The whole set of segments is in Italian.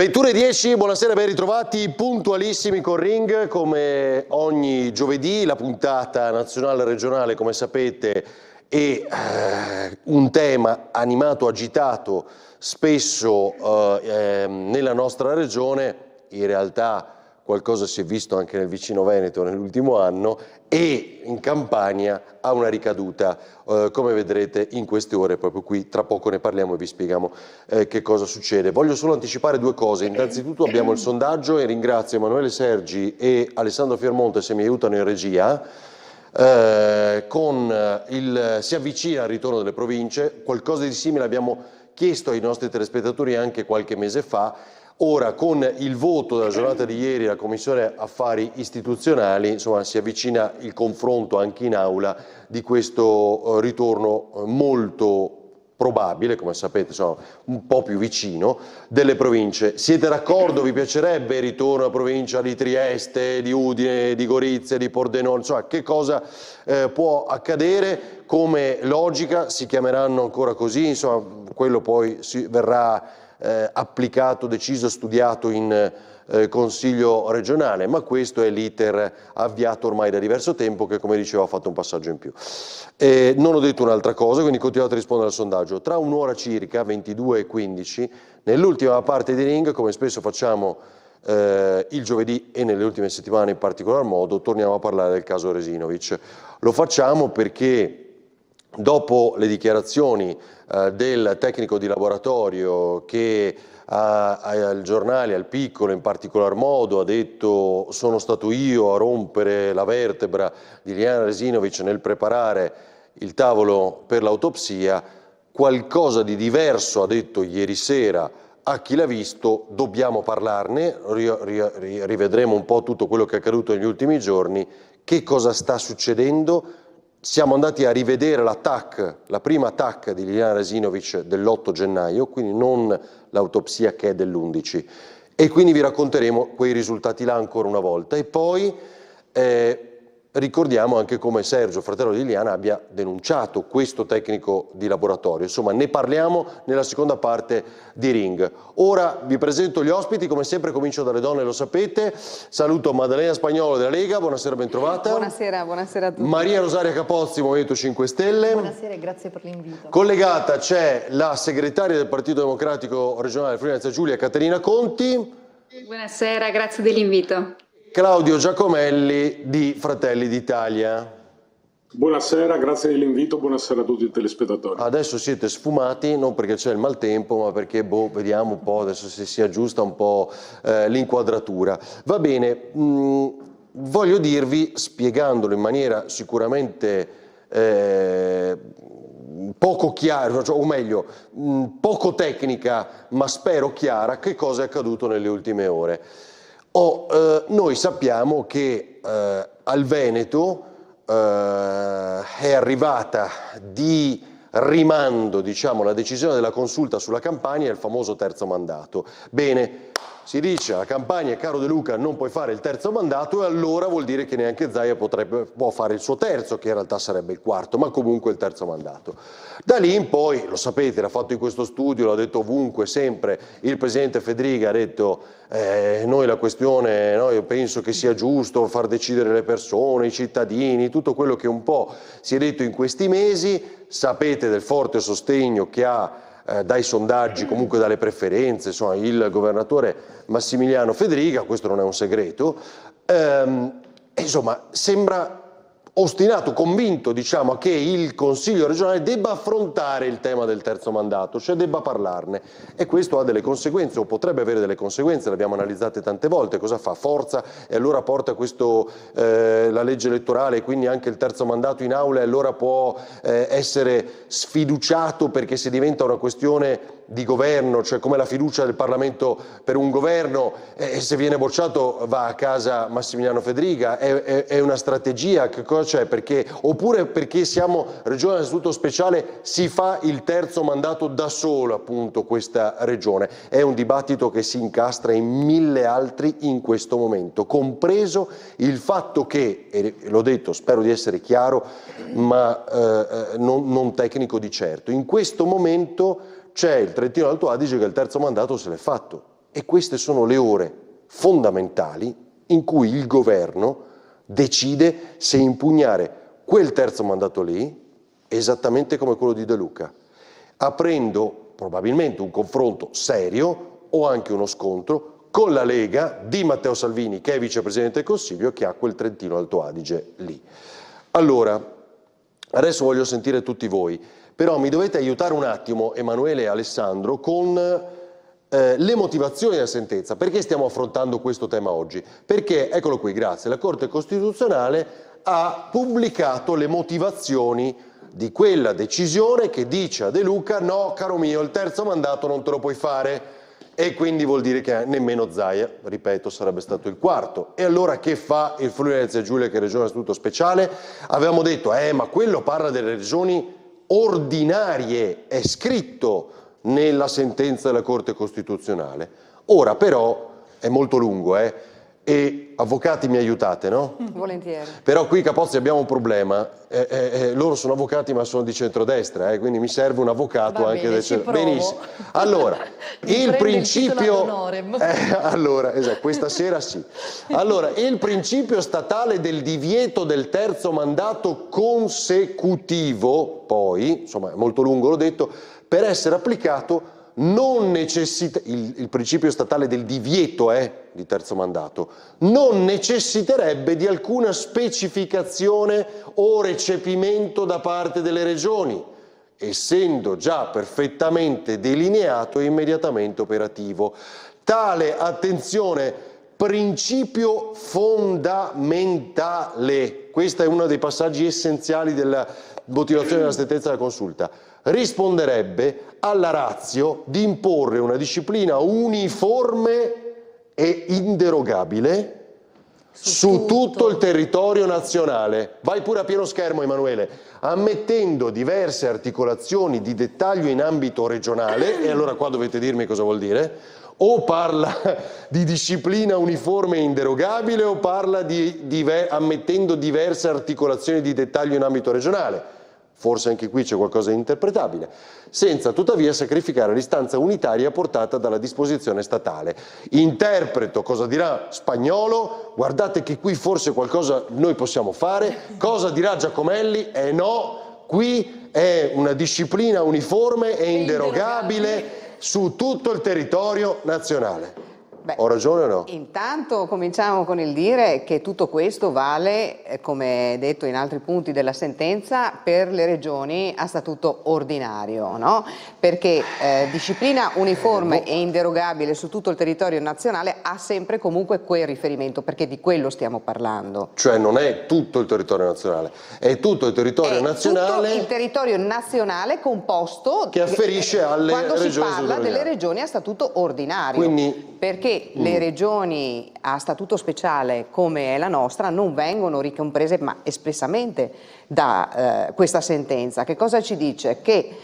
21:10, buonasera, ben ritrovati, puntualissimi con Ring, come ogni giovedì. La puntata nazionale e regionale, come sapete, è un tema animato, agitato, spesso nella nostra regione. In realtà qualcosa si è visto anche nel vicino Veneto nell'ultimo anno, e in Campania ha una ricaduta, come vedrete in queste ore, proprio qui. Tra poco ne parliamo e vi spieghiamo che cosa succede. Voglio solo anticipare due cose. Innanzitutto abbiamo il sondaggio e ringrazio Emanuele Sergi e Alessandro Fiermonte se mi aiutano in regia. Si avvicina il ritorno delle province, qualcosa di simile abbiamo chiesto ai nostri telespettatori anche qualche mese fa. Ora, con il voto della giornata di ieri della Commissione Affari Istituzionali, insomma, si avvicina il confronto anche in aula di questo ritorno molto probabile, come sapete, insomma, un po' più vicino, delle province. Siete d'accordo? Vi piacerebbe il ritorno alla provincia di Trieste, di Udine, di Gorizia, di Pordenone? Insomma, che cosa può accadere? Come logica si chiameranno ancora così, insomma, quello poi verrà applicato, deciso, studiato in Consiglio regionale, ma questo è l'iter avviato ormai da diverso tempo, che, come dicevo, ha fatto un passaggio in più. Non ho detto un'altra cosa, quindi continuate a rispondere al sondaggio. Tra un'ora circa, 22:15, nell'ultima parte di Ring, come spesso facciamo il giovedì e nelle ultime settimane in particolar modo, torniamo a parlare del caso Resinovic. Lo facciamo perché dopo le dichiarazioni del tecnico di laboratorio, che al giornale, al Piccolo in particolar modo, ha detto: sono stato io a rompere la vertebra di Liliana Resinovic nel preparare il tavolo per l'autopsia, qualcosa di diverso ha detto ieri sera a Chi l'ha visto. Dobbiamo parlarne, rivedremo un po' tutto quello che è accaduto negli ultimi giorni, che cosa sta succedendo. Siamo andati a rivedere la prima TAC di Liliana Resinovic dell'8 gennaio, quindi non l'autopsia che è dell'11, e quindi vi racconteremo quei risultati là ancora una volta. E poi ricordiamo anche come Sergio, fratello di Liliana, abbia denunciato questo tecnico di laboratorio. Insomma, ne parliamo nella seconda parte di Ring. Ora vi presento gli ospiti, come sempre comincio dalle donne, lo sapete. Saluto Maddalena Spagnolo della Lega, buonasera, bentrovata. Buonasera, buonasera a tutti. Maria Rosaria Capozzi, Movimento 5 Stelle. Buonasera e grazie per l'invito. Collegata c'è la segretaria del Partito Democratico regionale Friuli Venezia Giulia, Caterina Conti. Buonasera, grazie dell'invito. Claudio Giacomelli di Fratelli d'Italia. Buonasera, grazie dell'invito, buonasera a tutti i telespettatori. Adesso siete sfumati, non perché c'è il maltempo, ma perché vediamo un po' adesso se si aggiusta un po' l'inquadratura. Va bene, voglio dirvi, spiegandolo in maniera sicuramente poco chiara, o meglio, poco tecnica, ma spero chiara, che cosa è accaduto nelle ultime ore. Noi sappiamo che al Veneto è arrivata di rimando, diciamo, la decisione della Consulta sulla Campania e il famoso terzo mandato. Bene, si dice alla Campania: caro De Luca, non puoi fare il terzo mandato, e allora vuol dire che neanche Zaia può fare il suo terzo, che in realtà sarebbe il quarto, ma comunque il terzo mandato. Da lì in poi, lo sapete, l'ha fatto in questo studio, l'ha detto ovunque, sempre, il presidente Fedriga ha detto: noi la questione, no, io penso che sia giusto far decidere le persone, i cittadini, tutto quello che un po' si è detto in questi mesi. Sapete del forte sostegno che ha dai sondaggi, comunque dalle preferenze, insomma, il governatore Massimiliano Fedriga, questo non è un segreto. Insomma, sembra ostinato, convinto, diciamo, che il Consiglio regionale debba affrontare il tema del terzo mandato, cioè debba parlarne, e questo ha delle conseguenze, o potrebbe avere delle conseguenze, le abbiamo analizzate tante volte. Cosa fa? Forza, e allora porta questo, la legge elettorale, e quindi anche il terzo mandato in aula, e allora può essere sfiduciato, perché se diventa una questione di governo, cioè come la fiducia del Parlamento per un governo, e se viene bocciato va a casa Massimiliano Fedriga. È una strategia? Che cosa c'è? Perché, oppure perché siamo regione a speciale, si fa il terzo mandato da solo, appunto, questa regione? È un dibattito che si incastra in mille altri in questo momento, compreso il fatto che, e l'ho detto, spero di essere chiaro, ma non tecnico di certo, in questo momento c'è il Trentino Alto Adige che il terzo mandato se l'è fatto, E queste sono le ore fondamentali in cui il governo decide se impugnare quel terzo mandato lì, esattamente come quello di De Luca, aprendo probabilmente un confronto serio o anche uno scontro con la Lega di Matteo Salvini, che è vicepresidente del Consiglio, che ha quel Trentino Alto Adige lì. Allora, adesso voglio sentire tutti voi, però mi dovete aiutare un attimo, Emanuele e Alessandro, con le motivazioni della sentenza. Perché stiamo affrontando questo tema oggi? Perché, eccolo qui, grazie, la Corte Costituzionale ha pubblicato le motivazioni di quella decisione che dice a De Luca: no, caro mio, il terzo mandato non te lo puoi fare. E quindi vuol dire che nemmeno Zaia, ripeto, sarebbe stato il quarto. E allora che fa il Friuli Venezia Giulia, che è regione a statuto speciale? Avevamo detto, ma quello parla delle regioni ordinarie, è scritto nella sentenza della Corte Costituzionale. Ora però è molto lungo, e avvocati mi aiutate, no? Volentieri. Però qui Capozzi abbiamo un problema, loro sono avvocati ma sono di centrodestra, quindi mi serve un avvocato. Va anche bene, del ci provo. Benissimo. Allora, il principio allora, esatto, questa sera sì. Allora, il principio statale del divieto del terzo mandato consecutivo, poi, insomma, è molto lungo, l'ho detto, per essere applicato non necessita, il principio statale del divieto di terzo mandato, non necessiterebbe di alcuna specificazione o recepimento da parte delle regioni, essendo già perfettamente delineato e immediatamente operativo. Tale, attenzione, principio fondamentale, questo è uno dei passaggi essenziali della motivazione della sentenza della consulta, risponderebbe alla ratio di imporre una disciplina uniforme e inderogabile su tutto il territorio nazionale. Vai pure a pieno schermo, Emanuele. Ammettendo diverse articolazioni di dettaglio in ambito regionale, e allora qua dovete dirmi cosa vuol dire, o parla di disciplina uniforme e inderogabile o parla di ammettendo diverse articolazioni di dettaglio in ambito regionale. Forse anche qui c'è qualcosa di interpretabile, senza tuttavia sacrificare l'istanza unitaria portata dalla disposizione statale. Interpreto cosa dirà Spagnolo, guardate che qui forse qualcosa noi possiamo fare, cosa dirà Giacomelli? No, qui è una disciplina uniforme e inderogabile su tutto il territorio nazionale. Beh, ho ragione o no? Intanto cominciamo con il dire che tutto questo vale, come detto in altri punti della sentenza, per le regioni a statuto ordinario, no? Perché disciplina uniforme e inderogabile su tutto il territorio nazionale ha sempre comunque quel riferimento, perché di quello stiamo parlando. Cioè non è tutto il territorio nazionale, è tutto il territorio nazionale. Tutto il territorio nazionale composto che afferisce alle regioni. Quando si parla delle regioni a statuto ordinario. Quindi, perché le regioni a statuto speciale come è la nostra non vengono ricomprese ma espressamente da questa sentenza. Che cosa ci dice? Che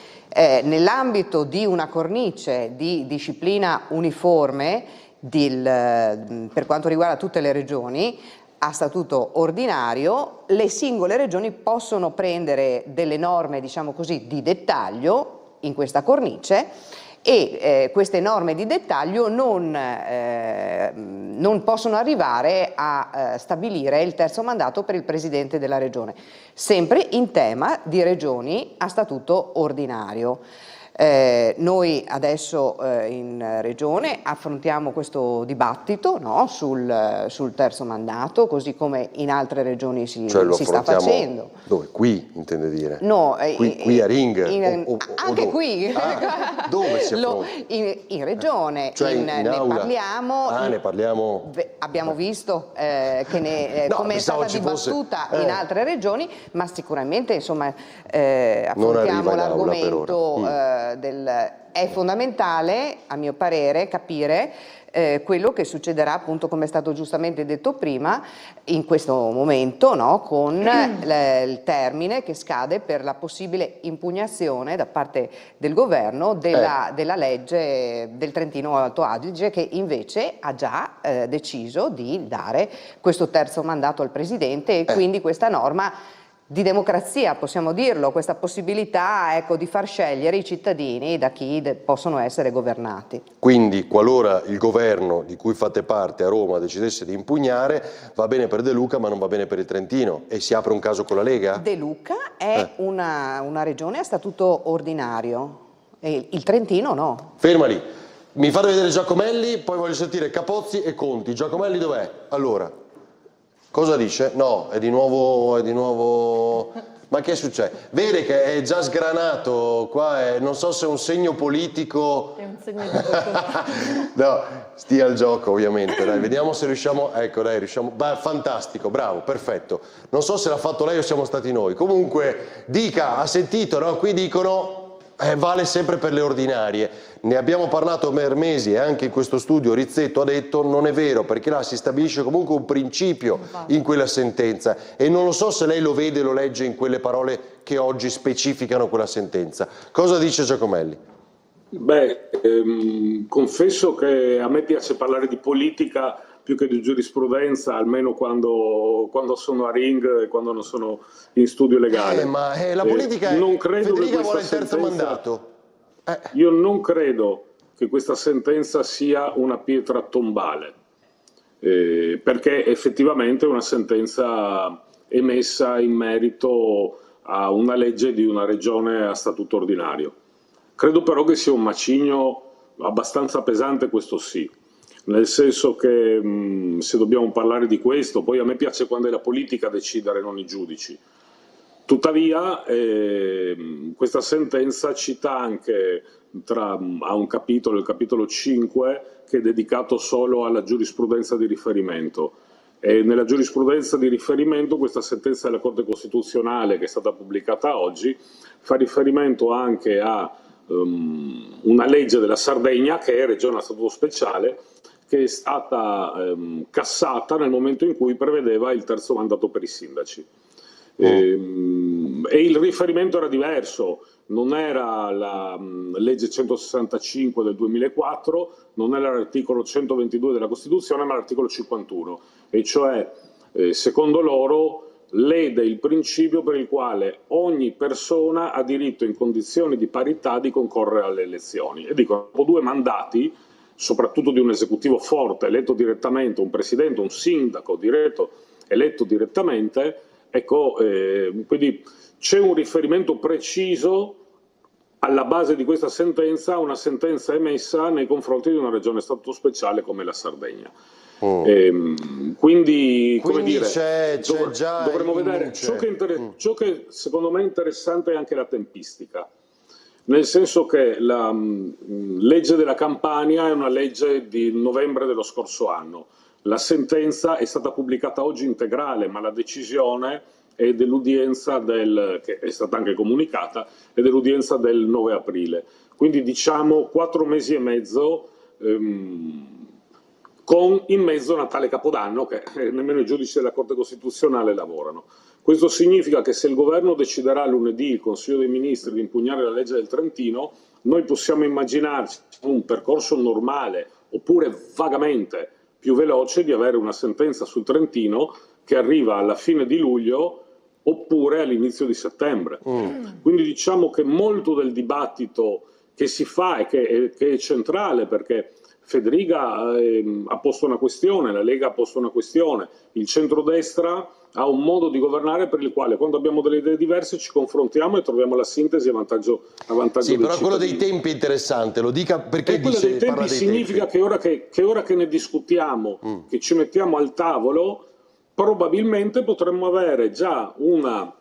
nell'ambito di una cornice di disciplina uniforme per quanto riguarda tutte le regioni a statuto ordinario, le singole regioni possono prendere delle norme, diciamo così, di dettaglio in questa cornice, e queste norme di dettaglio non possono arrivare a stabilire il terzo mandato per il Presidente della Regione, sempre in tema di regioni a statuto ordinario. Noi adesso in Regione affrontiamo questo dibattito, no, sul terzo mandato, così come in altre regioni si sta facendo. Dove? Qui, intende dire? No, qui a Ring? Anche dove? qui. Dove si affronta? In Regione, cioè in aula? Ne parliamo. Abbiamo visto come è stata dibattuta in altre regioni, ma sicuramente insomma affrontiamo l'argomento è fondamentale, a mio parere, capire quello che succederà, appunto, come è stato giustamente detto prima, in questo momento, no, con il termine che scade per la possibile impugnazione da parte del governo della legge del Trentino Alto Adige, che invece ha già deciso di dare questo terzo mandato al Presidente, e quindi questa norma di democrazia, possiamo dirlo, questa possibilità, ecco, di far scegliere i cittadini da chi possono essere governati. Quindi, qualora il governo di cui fate parte a Roma decidesse di impugnare, va bene per De Luca ma non va bene per il Trentino, e si apre un caso con la Lega? De Luca è una regione a statuto ordinario, e il Trentino no. Ferma lì. Mi fate vedere Giacomelli, poi voglio sentire Capozzi e Conti. Giacomelli dov'è? Allora, cosa dice? No, è di nuovo... Ma che è successo? Vede che è già sgranato qua, non so se è un segno politico... È un segno di fortuna. No, stia al gioco ovviamente, dai, vediamo se riusciamo... Ecco, dai, riusciamo... Beh, fantastico, bravo, perfetto. Non so se l'ha fatto lei o siamo stati noi. Comunque, dica, ha sentito, no? Qui dicono... vale sempre per le ordinarie. Ne abbiamo parlato per mesi e anche in questo studio Rizzetto ha detto non è vero, perché là si stabilisce comunque un principio in quella sentenza, e non lo so se lei lo vede e lo legge in quelle parole che oggi specificano quella sentenza. Cosa dice Giacomelli? Beh, confesso che a me piace parlare di politica più che di giurisprudenza, almeno quando sono a ring e quando non sono in studio legale. Ma la politica è... Non credo Federica che vuole il terzo mandato. Io non credo che questa sentenza sia una pietra tombale, perché effettivamente è una sentenza emessa in merito a una legge di una regione a statuto ordinario. Credo però che sia un macigno abbastanza pesante, questo sì. Nel senso che se dobbiamo parlare di questo, poi a me piace quando è la politica a decidere, non i giudici. Tuttavia questa sentenza cita anche ha un capitolo, il capitolo 5, che è dedicato solo alla giurisprudenza di riferimento. E nella giurisprudenza di riferimento questa sentenza della Corte Costituzionale, che è stata pubblicata oggi, fa riferimento anche a una legge della Sardegna, che è regione a statuto speciale, che è stata cassata nel momento in cui prevedeva il terzo mandato per i sindaci. E il riferimento era diverso, non era la legge 165 del 2004, non era l'articolo 122 della Costituzione, ma l'articolo 51, e cioè secondo loro lede il principio per il quale ogni persona ha diritto in condizioni di parità di concorrere alle elezioni. E dicono, dopo 2 mandati, soprattutto di un esecutivo forte, eletto direttamente, un presidente, un sindaco eletto direttamente, ecco, quindi c'è un riferimento preciso alla base di questa sentenza, una sentenza emessa nei confronti di una regione a statuto speciale come la Sardegna. Quindi come dire, dovremmo vedere ciò che secondo me è interessante è anche la tempistica, nel senso che la legge della Campania è una legge di novembre dello scorso anno. La sentenza è stata pubblicata oggi integrale, ma la decisione è dell'udienza che è stata anche comunicata, è dell'udienza del 9 aprile. Quindi diciamo 4 mesi e mezzo, con in mezzo Natale e Capodanno, che nemmeno i giudici della Corte Costituzionale lavorano. Questo significa che se il governo deciderà lunedì, il Consiglio dei Ministri, di impugnare la legge del Trentino, noi possiamo immaginarci un percorso normale, oppure vagamente più veloce, di avere una sentenza sul Trentino che arriva alla fine di luglio oppure all'inizio di settembre. Quindi diciamo che molto del dibattito che si fa e che è centrale, perché Federica ha posto una questione, la Lega ha posto una questione, il centrodestra ha un modo di governare per il quale quando abbiamo delle idee diverse ci confrontiamo e troviamo la sintesi a vantaggio sì, dei però quello dei tempi è interessante, lo dica perché quello dei tempi significa che ora che ne discutiamo, che ci mettiamo al tavolo, probabilmente potremmo avere già una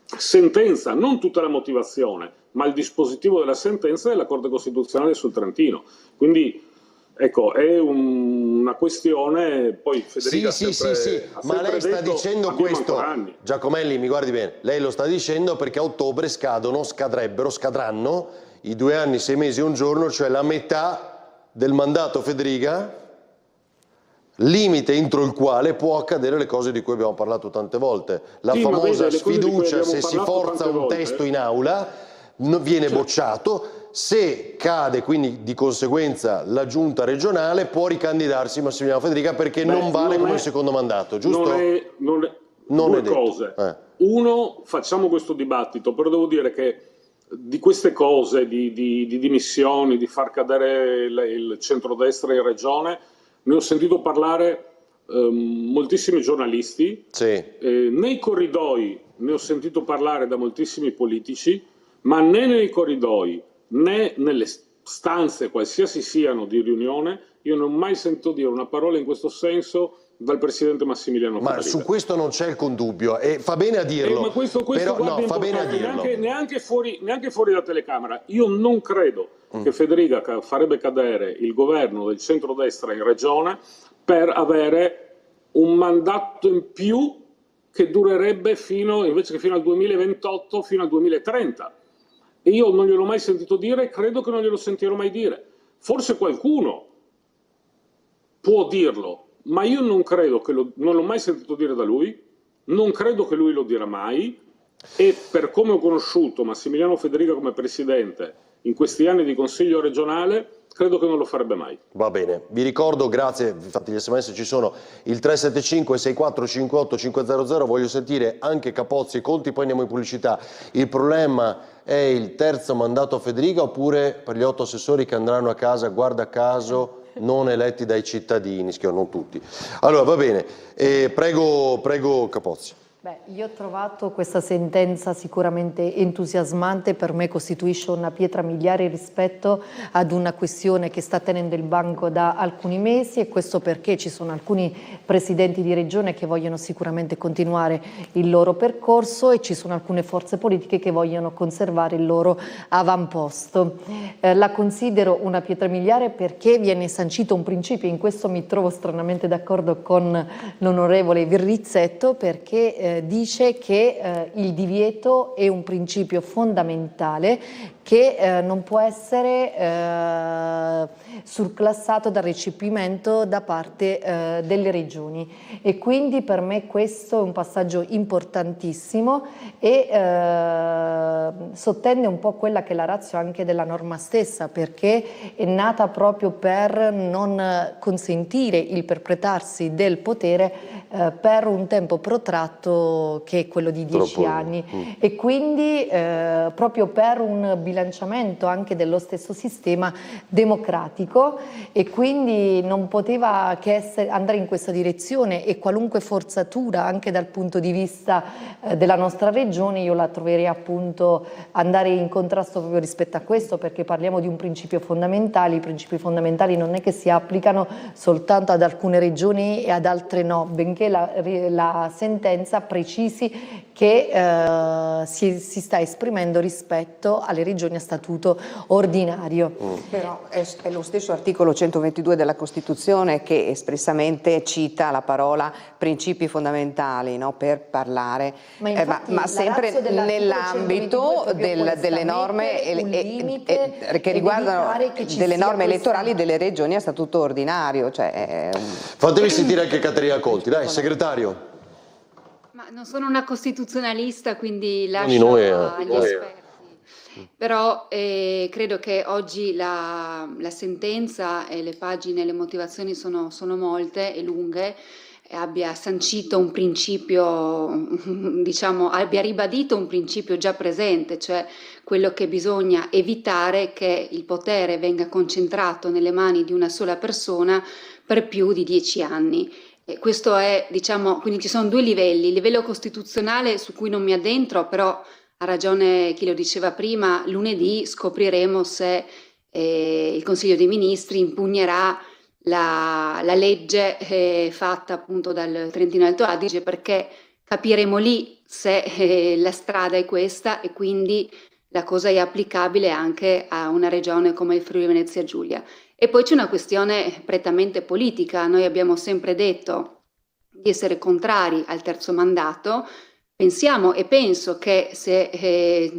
sentenza, non tutta la motivazione, ma il dispositivo della sentenza della Corte Costituzionale sul Trentino. Quindi ecco, è una questione, poi Federica sì, ma lei sta dicendo questo, Giacomelli, mi guardi bene, lei lo sta dicendo perché a ottobre scadranno i 2 anni, 6 mesi e un giorno, cioè la metà del mandato Federica, limite entro il quale può accadere le cose di cui abbiamo parlato tante volte, la famosa sfiducia, se si forza un testo in aula viene bocciato. Se cade quindi di conseguenza la giunta regionale può ricandidarsi Massimiliano Federica perché non vale come il secondo mandato, giusto? Non Due è detto. cose. Uno, facciamo questo dibattito, però devo dire che di queste cose, di dimissioni, di far cadere il centrodestra in regione, ne ho sentito parlare moltissimi giornalisti, Sì. nei corridoi ne ho sentito parlare da moltissimi politici, ma né nei corridoi né nelle stanze, qualsiasi siano, di riunione, io non ho mai sentito dire una parola in questo senso dal presidente Massimiliano Ma Federica. su questo non c'è alcun dubbio e fa bene a dirlo. Ma questo però guarda, no, fa bene a importante, dirlo. neanche fuori da telecamera. Io non credo che Federica farebbe cadere il governo del centrodestra in regione per avere un mandato in più che durerebbe invece che fino al 2028, fino al 2030. E io non gliel'ho mai sentito dire e credo che non glielo sentirò mai dire. Forse qualcuno può dirlo, ma io non credo non l'ho mai sentito dire da lui, non credo che lui lo dirà mai, e per come ho conosciuto Massimiliano Federica come presidente in questi anni di consiglio regionale, credo che non lo farebbe mai. Va bene, vi ricordo, grazie, infatti gli sms ci sono, il 375 6458 500, voglio sentire anche Capozzi e Conti, poi andiamo in pubblicità. Il problema è il terzo mandato a Federica oppure per gli 8 assessori che andranno a casa, guarda caso, non eletti dai cittadini, non tutti. Allora va bene, prego Capozzi. Beh, io ho trovato questa sentenza sicuramente entusiasmante, per me costituisce una pietra miliare rispetto ad una questione che sta tenendo il banco da alcuni mesi, e questo perché ci sono alcuni presidenti di regione che vogliono sicuramente continuare il loro percorso e ci sono alcune forze politiche che vogliono conservare il loro avamposto. La considero una pietra miliare perché viene sancito un principio, in questo mi trovo stranamente d'accordo con l'onorevole Virrizzetto, perché dice che il divieto è un principio fondamentale che non può essere surclassato dal recepimento da parte delle regioni, e quindi per me questo è un passaggio importantissimo e sottende un po' quella che è la ratio anche della norma stessa, perché è nata proprio per non consentire il perpetrarsi del potere per un tempo protratto che è quello di 10 anni, e quindi proprio per un bilanciamento anche dello stesso sistema democratico, e quindi non poteva che andare in questa direzione, e qualunque forzatura anche dal punto di vista della nostra regione io la troverei appunto andare in contrasto proprio rispetto a questo, perché parliamo di un principio fondamentale. I principi fondamentali non è che si applicano soltanto ad alcune regioni e ad altre no, benché la sentenza precisi che si sta esprimendo rispetto alle regioni a statuto ordinario. Però è lo stesso articolo 122 della Costituzione che espressamente cita la parola principi fondamentali, no? Per parlare, ma sempre nell'ambito delle norme che riguardano delle norme elettorali delle regioni a statuto ordinario. Fatemi sentire anche Caterina Conti, dai, segretario. Ma non sono una costituzionalista, quindi lascio agli esperti. Però credo che oggi la sentenza e le pagine, le motivazioni sono molte e lunghe, e abbia sancito un principio, diciamo, abbia ribadito un principio già presente, cioè quello che bisogna evitare che il potere venga concentrato nelle mani di una sola persona per più di 10 anni. E questo è, diciamo, quindi ci sono due livelli: il livello costituzionale, su cui non mi addentro, però ha ragione chi lo diceva prima, lunedì scopriremo se il Consiglio dei Ministri impugnerà la legge fatta appunto dal Trentino Alto Adige, perché capiremo lì se la strada è questa e quindi la cosa è applicabile anche a una regione come il Friuli Venezia Giulia. E poi c'è una questione prettamente politica. Noi abbiamo sempre detto di essere contrari al terzo mandato. Pensiamo e penso che se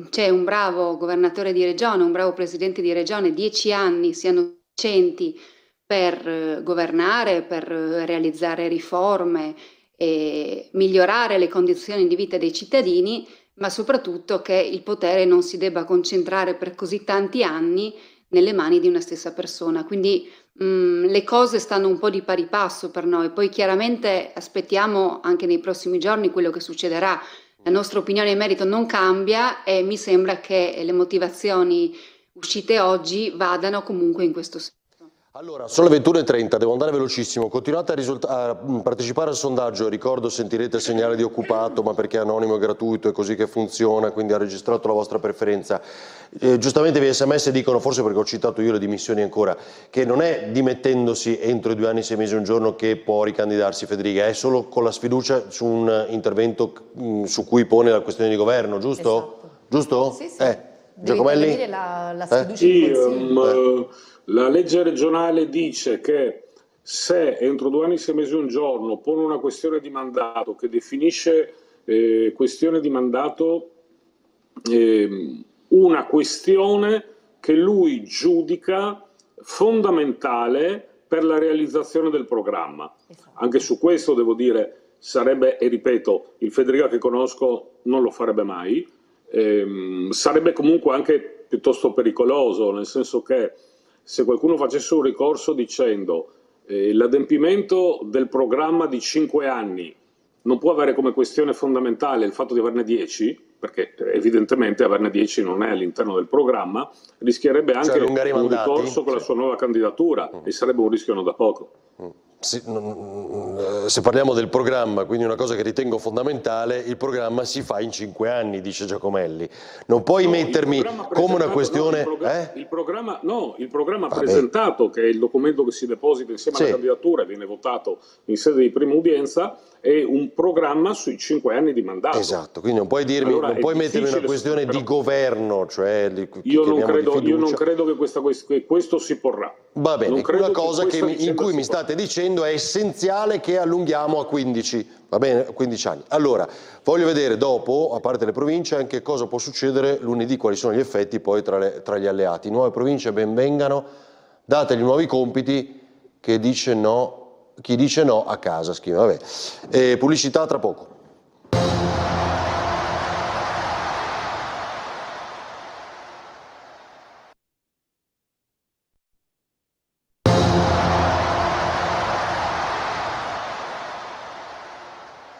c'è un bravo governatore di regione, un bravo presidente di regione, 10 anni siano sufficienti per governare, per realizzare riforme e migliorare le condizioni di vita dei cittadini, ma soprattutto che il potere non si debba concentrare per così tanti anni nelle mani di una stessa persona. Quindi le cose stanno un po' di pari passo per noi. Poi chiaramente aspettiamo anche nei prossimi giorni quello che succederà. La nostra opinione in merito non cambia e mi sembra che le motivazioni uscite oggi vadano comunque in questo senso. Allora, sono le 21:30, devo andare velocissimo. Continuate a partecipare al sondaggio, ricordo sentirete il segnale di occupato, ma perché è anonimo e gratuito, è così che funziona, quindi ha registrato la vostra preferenza. Giustamente via SMS dicono, forse perché ho citato io le dimissioni ancora, che non è dimettendosi entro i 2 anni, 6 mesi, un giorno che può ricandidarsi Federica, è solo con la sfiducia su un intervento su cui pone la questione di governo, giusto? Esatto. Giusto? Sì, sì. Giacomelli? Deve la sfiducia in Consiglio. La legge regionale dice che se entro 2 anni, 6 mesi, un giorno pone una questione di mandato che definisce questione di mandato una questione che lui giudica fondamentale per la realizzazione del programma. Esatto. Anche su questo devo dire, sarebbe, e ripeto, il Federica che conosco non lo farebbe mai, sarebbe comunque anche piuttosto pericoloso, nel senso che se qualcuno facesse un ricorso dicendo l'adempimento del programma di 5 anni non può avere come questione fondamentale il fatto di averne 10, perché evidentemente averne 10 non è all'interno del programma, rischierebbe anche un ricorso con la sua nuova candidatura e sarebbe un rischio non da poco. Se parliamo del programma, quindi una cosa che ritengo fondamentale, il programma si fa in 5 anni, dice Giacomelli. Non puoi mettermi come una questione... Il programma presentato, che è il documento che si deposita insieme alla candidatura e viene votato in sede di prima udienza, è un programma sui 5 anni di mandato. Esatto, quindi non puoi dirmi, non puoi mettermi una questione di governo, cioè io non credo che questo si porrà. Va bene, una cosa in cui mi state dicendo è essenziale che allunghiamo a 15, va bene? 15 anni. Allora, voglio vedere dopo, a parte le province, anche cosa può succedere lunedì, quali sono gli effetti poi tra gli alleati. Nuove province ben vengano, dategli nuovi compiti, chi dice no a casa, scrive. Vabbè. Pubblicità tra poco.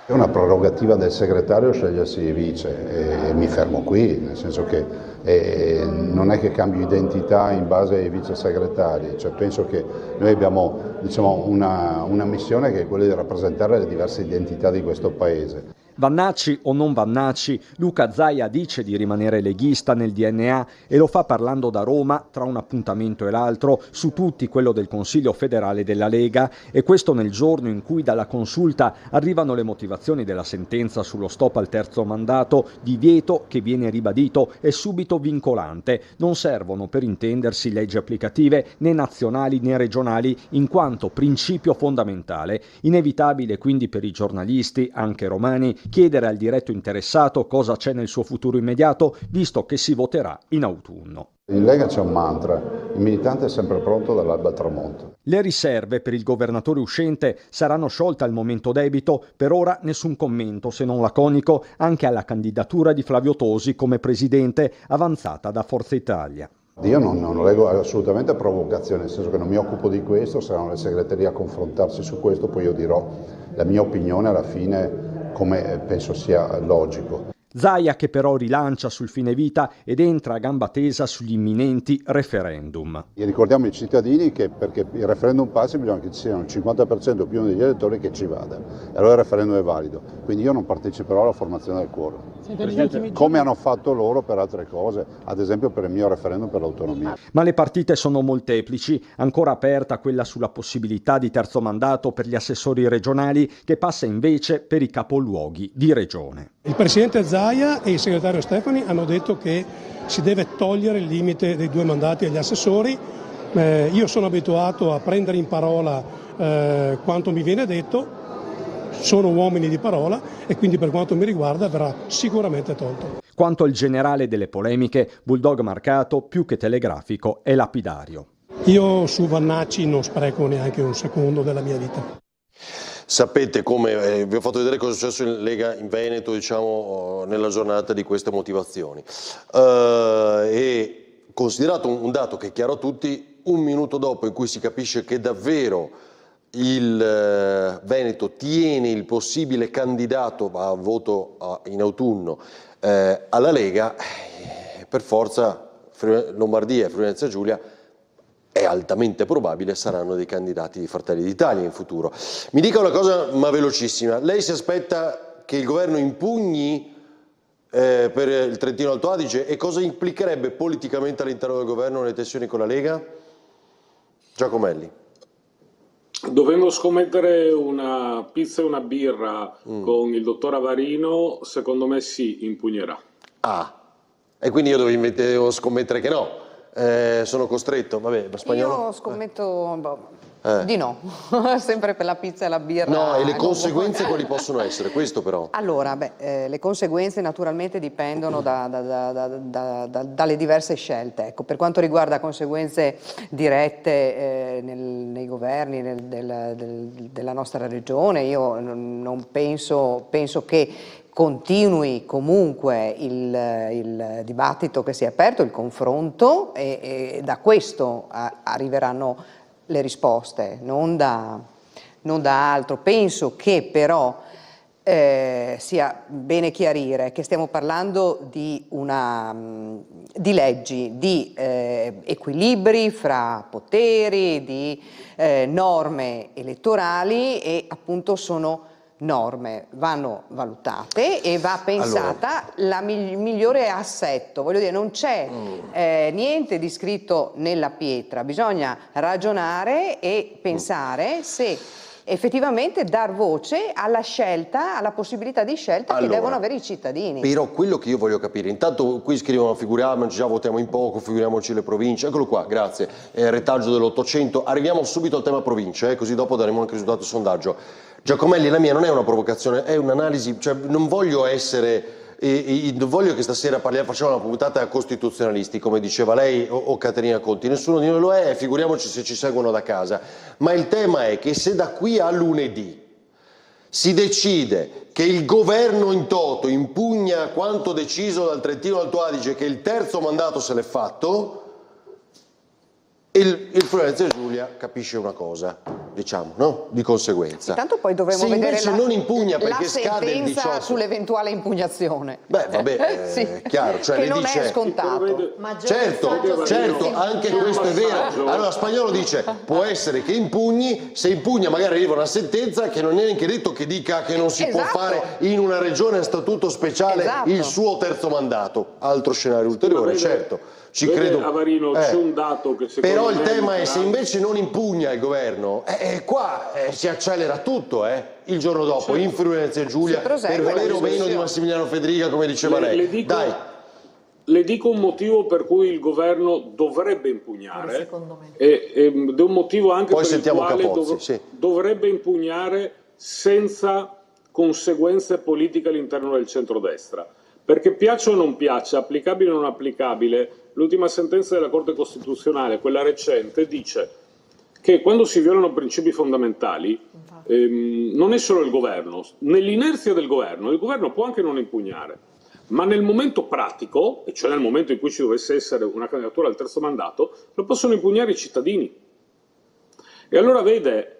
È una prerogativa del segretario scegliersi il vice e mi fermo qui, nel senso che non è che cambio identità in base ai vice segretari, cioè penso che noi abbiamo una missione che è quella di rappresentare le diverse identità di questo Paese. Vannacci o non Vannacci, Luca Zaia dice di rimanere leghista nel DNA e lo fa parlando da Roma, tra un appuntamento e l'altro, su tutti quello del Consiglio federale della Lega, e questo nel giorno in cui dalla consulta arrivano le motivazioni della sentenza sullo stop al terzo mandato, divieto che viene ribadito è subito vincolante. Non servono, per intendersi, leggi applicative né nazionali né regionali, in quanto principio fondamentale. Inevitabile quindi per i giornalisti, anche romani, chiedere al diretto interessato cosa c'è nel suo futuro immediato, visto che si voterà in autunno. In Lega c'è un mantra, il militante è sempre pronto dall'alba al tramonto. Le riserve per il governatore uscente saranno sciolte al momento debito, per ora nessun commento, se non laconico, anche alla candidatura di Flavio Tosi come presidente, avanzata da Forza Italia. Io non leggo assolutamente provocazione, nel senso che non mi occupo di questo, saranno le segreterie a confrontarsi su questo, poi io dirò la mia opinione alla fine, come penso sia logico. Zaia che però rilancia sul fine vita ed entra a gamba tesa sugli imminenti referendum. E ricordiamo ai cittadini che perché il referendum passi bisogna che ci siano il 50% più degli elettori che ci vada. E allora il referendum è valido. Quindi io non parteciperò alla formazione del quorum. Come hanno fatto loro per altre cose, ad esempio per il mio referendum per l'autonomia. Ma le partite sono molteplici, ancora aperta quella sulla possibilità di terzo mandato per gli assessori regionali, che passa invece per i capoluoghi di regione. Il presidente Zaia e il segretario Stefani hanno detto che si deve togliere il limite dei 2 mandati agli assessori. Io sono abituato a prendere in parola quanto mi viene detto, sono uomini di parola e quindi per quanto mi riguarda verrà sicuramente tolto. Quanto al generale delle polemiche, Bulldog marcato, più che telegrafico, è lapidario. Io su Vannacci non spreco neanche un secondo della mia vita. Sapete come, vi ho fatto vedere cosa è successo in Lega in Veneto, diciamo, nella giornata di queste motivazioni. E considerato un dato che è chiaro a tutti, un minuto dopo, in cui si capisce che davvero il Veneto tiene il possibile candidato a voto in autunno alla Lega, per forza Lombardia e Friuli-Venezia Giulia è altamente probabile saranno dei candidati di Fratelli d'Italia in futuro. Mi dica una cosa, ma velocissima: lei si aspetta che il governo impugni per il Trentino Alto Adige, e cosa implicherebbe politicamente all'interno del governo le tensioni con la Lega? Giacomelli. Dovendo scommettere una pizza e una birra con il dottor Avarino, secondo me si impugnerà. Ah, e quindi io devo scommettere che no. Sono costretto, vabbè, ma Spagnolo? Io scommetto di no, sempre per la pizza e la birra. No, e le conseguenze quali possono essere? Questo però. Allora, le conseguenze naturalmente dipendono dalle diverse scelte. Ecco, per quanto riguarda conseguenze dirette nei governi della nostra regione, io non penso che continui comunque il dibattito che si è aperto, il confronto, e da questo arriveranno le risposte, non da altro. Penso che però sia bene chiarire che stiamo parlando di leggi, di equilibri fra poteri, di norme elettorali, e appunto sono norme, vanno valutate e va pensata il migliore assetto. Voglio dire, non c'è niente di scritto nella pietra, bisogna ragionare e pensare se effettivamente dar voce alla scelta, alla possibilità di scelta che devono avere i cittadini. Però quello che io voglio capire, intanto qui scrivono figuriamoci, già votiamo in poco, figuriamoci le province, eccolo qua, grazie, retaggio dell'800, arriviamo subito al tema province, così dopo daremo anche il risultato del sondaggio. Giacomelli, la mia non è una provocazione, è un'analisi, cioè non voglio non voglio che stasera facciamo una puntata a costituzionalisti, come diceva lei o Caterina Conti, nessuno di noi lo è, figuriamoci se ci seguono da casa, ma il tema è che se da qui a lunedì si decide che il governo in toto impugna quanto deciso dal Trentino Alto Adige, che il terzo mandato se l'è fatto, il Friuli-Venezia Giulia capisce una cosa, diciamo, no? Di conseguenza. Intanto poi dovremo vedere non impugna perché scade il 18 sull'eventuale impugnazione. Beh, vabbè, sì, chiaro, cioè che le non dice, è scontato. Certo, anche questo è vero. Allora Spagnolo dice, può essere che impugni, se impugna magari arriva una sentenza che non è neanche detto che dica che non si può fare in una regione a statuto speciale il suo terzo mandato. Altro scenario ulteriore, certo. Ci credo. Avarino, c'è un dato che però il tema è se invece non impugna il governo, qua si accelera tutto, il giorno dopo, in Friuli-Venezia Giulia, per volere o meno di Massimiliano Federica, come diceva lei. Le dico un motivo per cui il governo dovrebbe impugnare, ed è un motivo anche per il quale dovrebbe impugnare senza conseguenze politiche all'interno del centrodestra. Perché piaccia o non piaccia, applicabile o non applicabile, l'ultima sentenza della Corte Costituzionale, quella recente, dice che quando si violano principi fondamentali non è solo il governo, nell'inerzia del governo, il governo può anche non impugnare, ma nel momento pratico, e cioè nel momento in cui ci dovesse essere una candidatura al terzo mandato, lo possono impugnare i cittadini. E allora vede,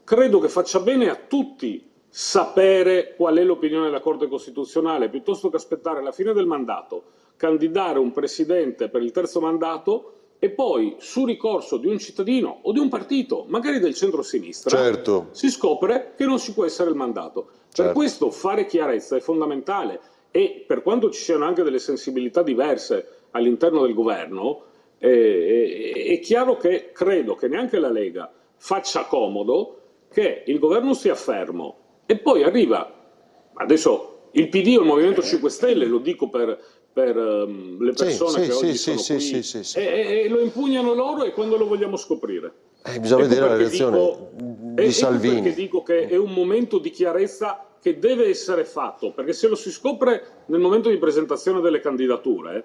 credo che faccia bene a tutti sapere qual è l'opinione della Corte Costituzionale, piuttosto che aspettare la fine del mandato, candidare un presidente per il terzo mandato e poi su ricorso di un cittadino o di un partito, magari del centro-sinistra, si scopre che non si può essere il mandato. Per questo fare chiarezza è fondamentale, e per quanto ci siano anche delle sensibilità diverse all'interno del governo, è chiaro che credo che neanche la Lega faccia comodo che il governo sia fermo e poi arriva, adesso il PD o il Movimento 5 Stelle, lo dico per le persone che oggi sono qui, e lo impugnano loro, e quando lo vogliamo scoprire? Bisogna vedere la reazione di Salvini. Perché dico che è un momento di chiarezza che deve essere fatto, perché se lo si scopre nel momento di presentazione delle candidature,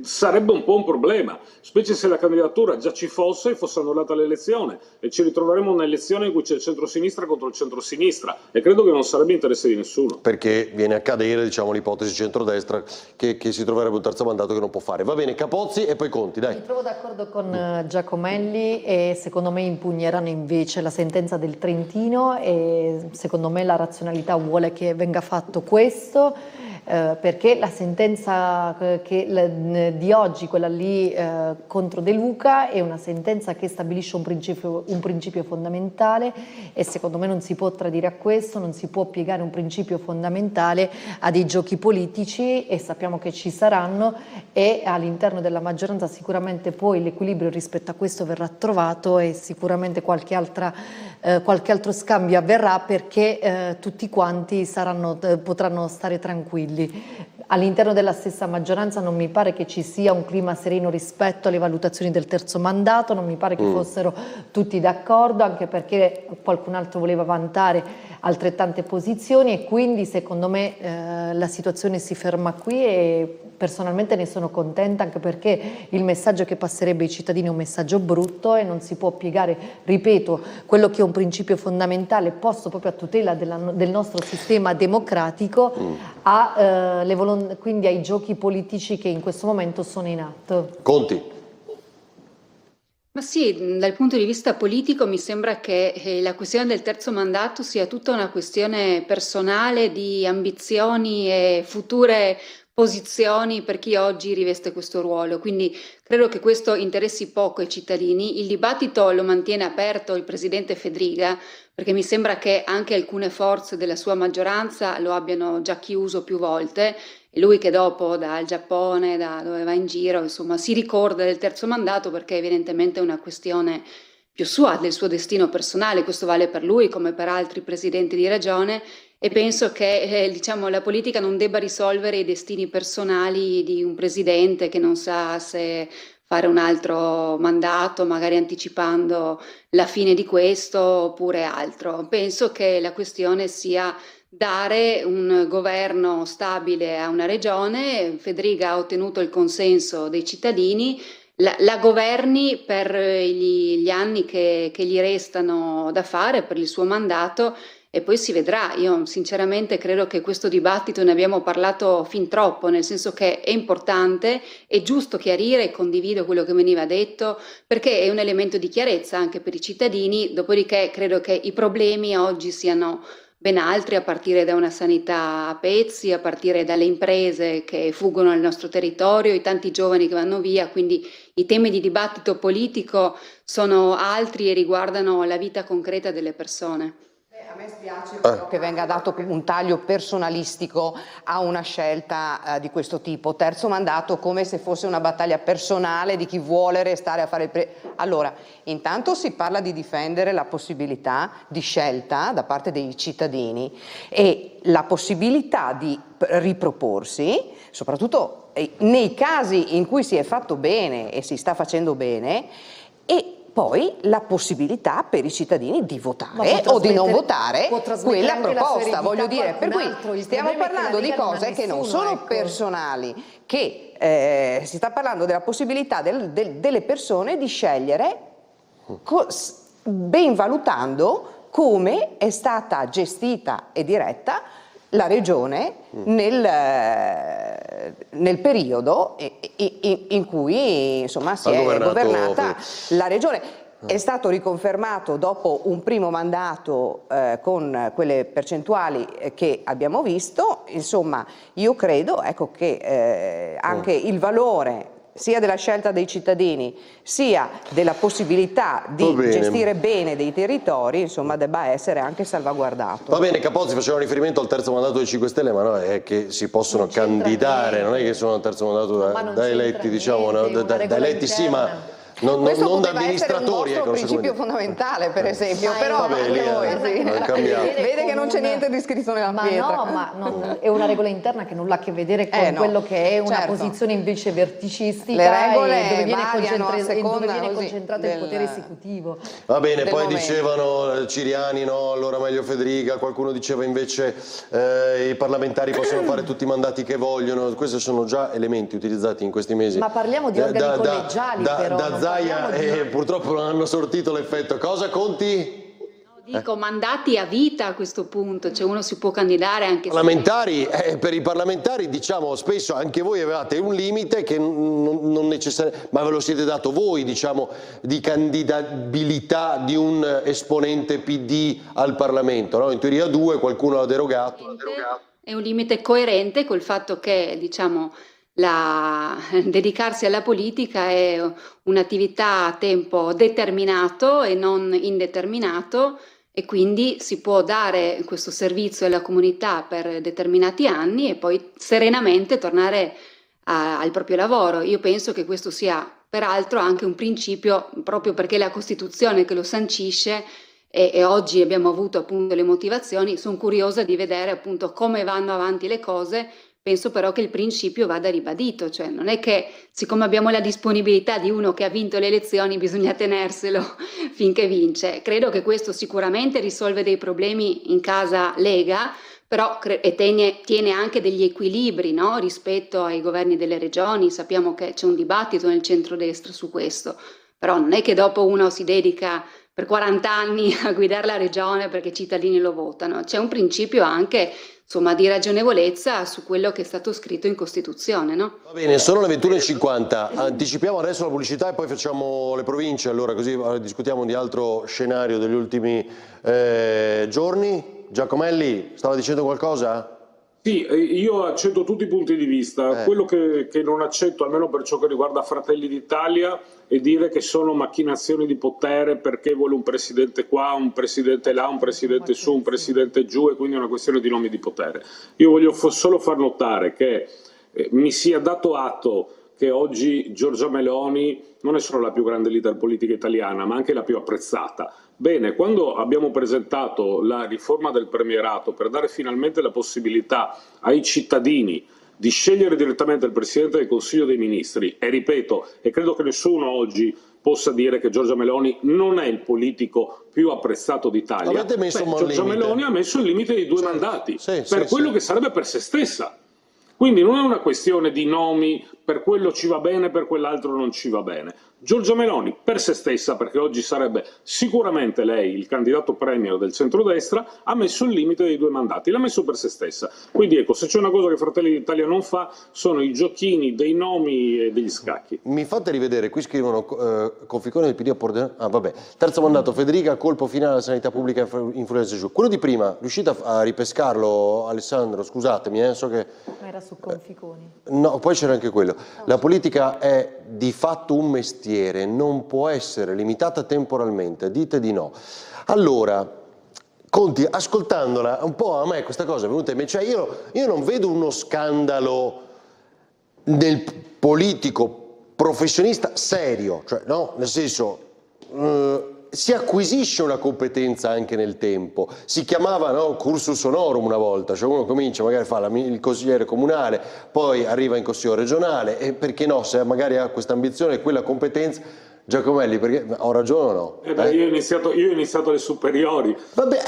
Sarebbe un po' un problema, specie se la candidatura già ci fosse e fosse annullata l'elezione, e ci ritroveremo un'elezione in cui c'è il centrosinistra contro il centrosinistra, e credo che non sarebbe interesse di nessuno. Perché viene a cadere, diciamo, l'ipotesi centrodestra che si troverebbe un terzo mandato che non può fare. Va bene, Capozzi e poi Conti, dai. Mi trovo d'accordo con Giacomelli, e secondo me impugneranno invece la sentenza del Trentino, e secondo me la razionalità vuole che venga fatto questo. Perché la sentenza di oggi, quella lì contro De Luca, è una sentenza che stabilisce un principio fondamentale, e secondo me non si può tradire a questo, non si può piegare un principio fondamentale a dei giochi politici, e sappiamo che ci saranno, e all'interno della maggioranza sicuramente poi l'equilibrio rispetto a questo verrà trovato, e sicuramente qualche altro scambio avverrà, perché tutti quanti potranno stare tranquilli. All'interno della stessa maggioranza non mi pare che ci sia un clima sereno rispetto alle valutazioni del terzo mandato, non mi pare che fossero tutti d'accordo, anche perché qualcun altro voleva vantare altrettante posizioni, e quindi secondo me la situazione si ferma qui, e personalmente ne sono contenta, anche perché il messaggio che passerebbe ai cittadini è un messaggio brutto, e non si può piegare, ripeto, quello che è un principio fondamentale posto proprio a tutela del nostro sistema democratico quindi ai giochi politici che in questo momento sono in atto. Conti. Ma sì, dal punto di vista politico mi sembra che la questione del terzo mandato sia tutta una questione personale, di ambizioni e future posizioni per chi oggi riveste questo ruolo, quindi credo che questo interessi poco ai cittadini. Il dibattito lo mantiene aperto il presidente Fedriga, perché mi sembra che anche alcune forze della sua maggioranza lo abbiano già chiuso più volte, e lui, che dopo dal Giappone, da dove va in giro, insomma, si ricorda del terzo mandato, perché evidentemente è una questione più sua, del suo destino personale. Questo vale per lui come per altri presidenti di regione, e penso che diciamo, la politica non debba risolvere i destini personali di un presidente che non sa se fare un altro mandato, magari anticipando la fine di questo oppure altro. Penso che la questione sia dare un governo stabile a una regione. Fedriga ha ottenuto il consenso dei cittadini, la governi per gli anni che gli restano da fare, per il suo mandato, e poi si vedrà. Io sinceramente credo che questo dibattito ne abbiamo parlato fin troppo, nel senso che è importante, è giusto chiarire, e condivido quello che veniva detto, perché è un elemento di chiarezza anche per i cittadini. Dopodiché credo che i problemi oggi siano ben altri, a partire da una sanità a pezzi, a partire dalle imprese che fuggono dal nostro territorio, i tanti giovani che vanno via, quindi i temi di dibattito politico sono altri e riguardano la vita concreta delle persone. A me spiace però che venga dato un taglio personalistico a una scelta di questo tipo, terzo mandato, come se fosse una battaglia personale di chi vuole restare a fare Allora, intanto si parla di difendere la possibilità di scelta da parte dei cittadini e la possibilità di riproporsi, soprattutto nei casi in cui si è fatto bene e si sta facendo bene, e poi la possibilità per i cittadini di votare o di non votare quella proposta, voglio dire, per cui stiamo parlando di cose che non sono personali, che si sta parlando della possibilità delle persone di scegliere ben valutando come è stata gestita e diretta la regione nel periodo in cui insomma si è governata la regione. È stato riconfermato dopo un primo mandato con quelle percentuali che abbiamo visto. Insomma, io credo, ecco, che anche il valore sia della scelta dei cittadini sia della possibilità di gestire bene dei territori, insomma, debba essere anche salvaguardato. Va bene, Capozzi faceva riferimento al terzo mandato dei 5 Stelle, ma no, è che si possono candidare, non è che sono al terzo mandato da eletti, diciamo, da eletti sì, ma Questo non da poteva essere un amministratori. nostro principio fondamentale, per esempio, però vabbè, lì vede che non c'è niente di scritto nella pietra. No, ma è una regola interna che nulla ha a che vedere con quello che è una posizione invece verticistica. Le regole dove viene variano a seconda concentrato il potere esecutivo. Va bene, poi momento. dicevano Ciriani, no, allora meglio Federica, qualcuno diceva invece i parlamentari possono fare tutti i mandati che vogliono, questi sono già elementi utilizzati in questi mesi. Ma parliamo di organi collegiali però. Da Zaia purtroppo non hanno sortito l'effetto. Cosa Conti? Dico mandati a vita a questo punto, cioè uno si può candidare anche parlamentari, per i parlamentari diciamo spesso anche voi avevate un limite che non necessariamente, ma ve lo siete dato voi diciamo di candidabilità di un esponente PD al Parlamento, no? In teoria 2, qualcuno l'ha derogato. È un limite coerente col fatto che diciamo dedicarsi alla politica è un'attività a tempo determinato e non indeterminato, e quindi si può dare questo servizio alla comunità per determinati anni e poi serenamente tornare al proprio lavoro. Io penso che questo sia peraltro anche un principio, proprio perché la Costituzione che lo sancisce, e oggi abbiamo avuto appunto le motivazioni. Sono curiosa di vedere appunto come vanno avanti le cose. Penso però che il principio vada ribadito, cioè non è che siccome abbiamo la disponibilità di uno che ha vinto le elezioni bisogna tenerselo finché vince. Credo che questo sicuramente risolve dei problemi in casa Lega, però tiene anche degli equilibri, no? Rispetto ai governi delle regioni. Sappiamo che c'è un dibattito nel centrodestra su questo, però non è che dopo uno si dedica per 40 anni a guidare la regione perché i cittadini lo votano. C'è un principio anche insomma di ragionevolezza su quello che è stato scritto in Costituzione, no? Va bene, sono le 21:50, anticipiamo adesso la pubblicità e poi facciamo le province, allora così discutiamo di altro scenario degli ultimi giorni. Giacomelli, stava dicendo qualcosa? Sì, io accetto tutti i punti di vista. Quello che non accetto, almeno per ciò che riguarda Fratelli d'Italia, è dire che sono macchinazioni di potere perché vuole un presidente qua, un presidente là, un presidente su, un presidente giù, e quindi è una questione di nomi di potere. Io voglio solo far notare che mi sia dato atto che oggi Giorgia Meloni non è solo la più grande leader politica italiana, ma anche la più apprezzata. Bene, quando abbiamo presentato la riforma del premierato per dare finalmente la possibilità ai cittadini di scegliere direttamente il Presidente del Consiglio dei Ministri, e ripeto, e credo che nessuno oggi possa dire che Giorgia Meloni non è il politico più apprezzato d'Italia, Giorgia Meloni ha messo il limite di 2 mandati, per quello che sarebbe per se stessa. Quindi non è una questione di nomi, per quello ci va bene, per quell'altro non ci va bene. Giorgia Meloni per se stessa, perché oggi sarebbe sicuramente lei il candidato premier del centrodestra, ha messo il limite dei 2 mandati, l'ha messo per se stessa. Quindi ecco, se c'è una cosa che Fratelli d'Italia non fa, sono i giochini dei nomi e degli scacchi. Mi fate rivedere, qui scrivono Conficone del PD a Pordenone. Ah vabbè, terzo mandato, Federica, colpo finale alla sanità pubblica, influenza giù. Quello di prima, riuscite a ripescarlo, Alessandro? Scusatemi, so che... Era su Conficoni. No, poi c'era anche quello. La politica è di fatto un mestiere, non può essere limitata temporalmente, dite di no. Allora, Conti, ascoltandola, un po' a me questa cosa è venuta in mente, cioè io non vedo uno scandalo nel politico professionista serio, cioè no, nel senso... si acquisisce una competenza anche nel tempo, si chiamava cursus honorum una volta, cioè uno comincia magari fa il consigliere comunale, poi arriva in consiglio regionale, e perché no, se magari ha questa ambizione e quella competenza. Giacomelli, perché ho ragione o no? Io ho iniziato alle superiori. Vabbè,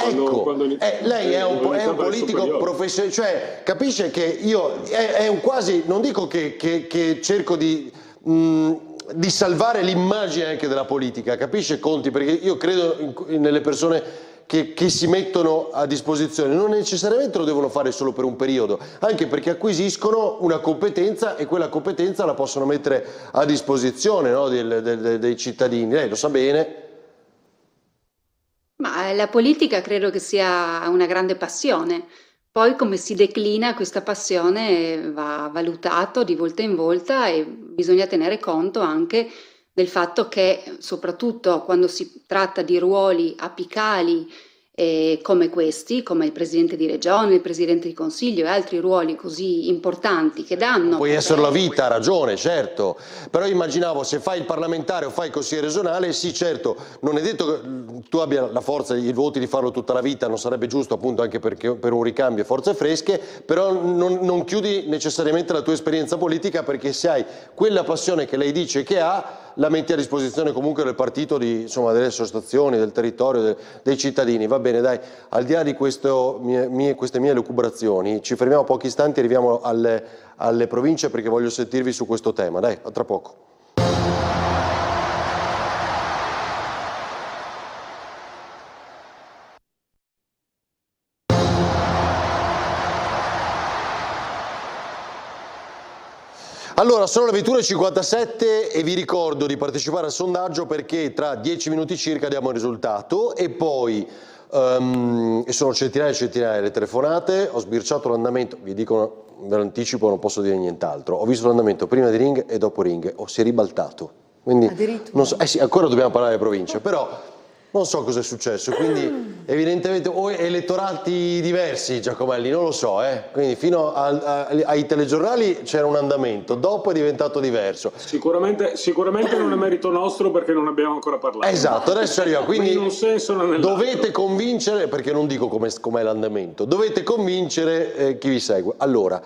lei è un politico professionista, cioè capisce che io è un quasi, non dico che cerco di salvare l'immagine anche della politica, capisce Conti? Perché io credo nelle persone che si mettono a disposizione, non necessariamente lo devono fare solo per un periodo, anche perché acquisiscono una competenza e quella competenza la possono mettere a disposizione, no, dei cittadini. Lei lo sa bene. Ma la politica credo che sia una grande passione. Poi come si declina questa passione va valutato di volta in volta, e bisogna tenere conto anche del fatto che soprattutto quando si tratta di ruoli apicali come questi, come il Presidente di Regione, il Presidente di Consiglio e altri ruoli così importanti che danno. Puoi essere la vita, ha ragione, certo, però immaginavo se fai il parlamentare o fai il consigliere regionale, sì certo, non è detto che tu abbia la forza, i voti di farlo tutta la vita, non sarebbe giusto appunto anche perché per un ricambio forze fresche, però non chiudi necessariamente la tua esperienza politica, perché se hai quella passione che lei dice che ha, la metti a disposizione comunque del partito, insomma, delle associazioni, del territorio, dei cittadini. Va bene, dai, al di là di queste mie lucubrazioni, ci fermiamo pochi istanti e arriviamo alle province, perché voglio sentirvi su questo tema. Dai, a tra poco. Allora, sono le 21:57 e vi ricordo di partecipare al sondaggio, perché tra 10 minuti circa diamo il risultato e poi sono centinaia e centinaia le telefonate. Ho sbirciato l'andamento, vi dicono, ve lo anticipo, non posso dire nient'altro. Ho visto l'andamento prima di Ring e dopo Ring, si è ribaltato. Quindi, non so, sì, ancora dobbiamo parlare delle province, però non so cosa è successo, quindi evidentemente o elettorati diversi, Giacomelli, non lo so, quindi fino ai telegiornali c'era un andamento, dopo è diventato diverso. Sicuramente non è merito nostro, perché non abbiamo ancora parlato. Esatto, adesso arriva, quindi in un senso non è dovete convincere, perché non dico com'è l'andamento, dovete convincere chi vi segue. Allora,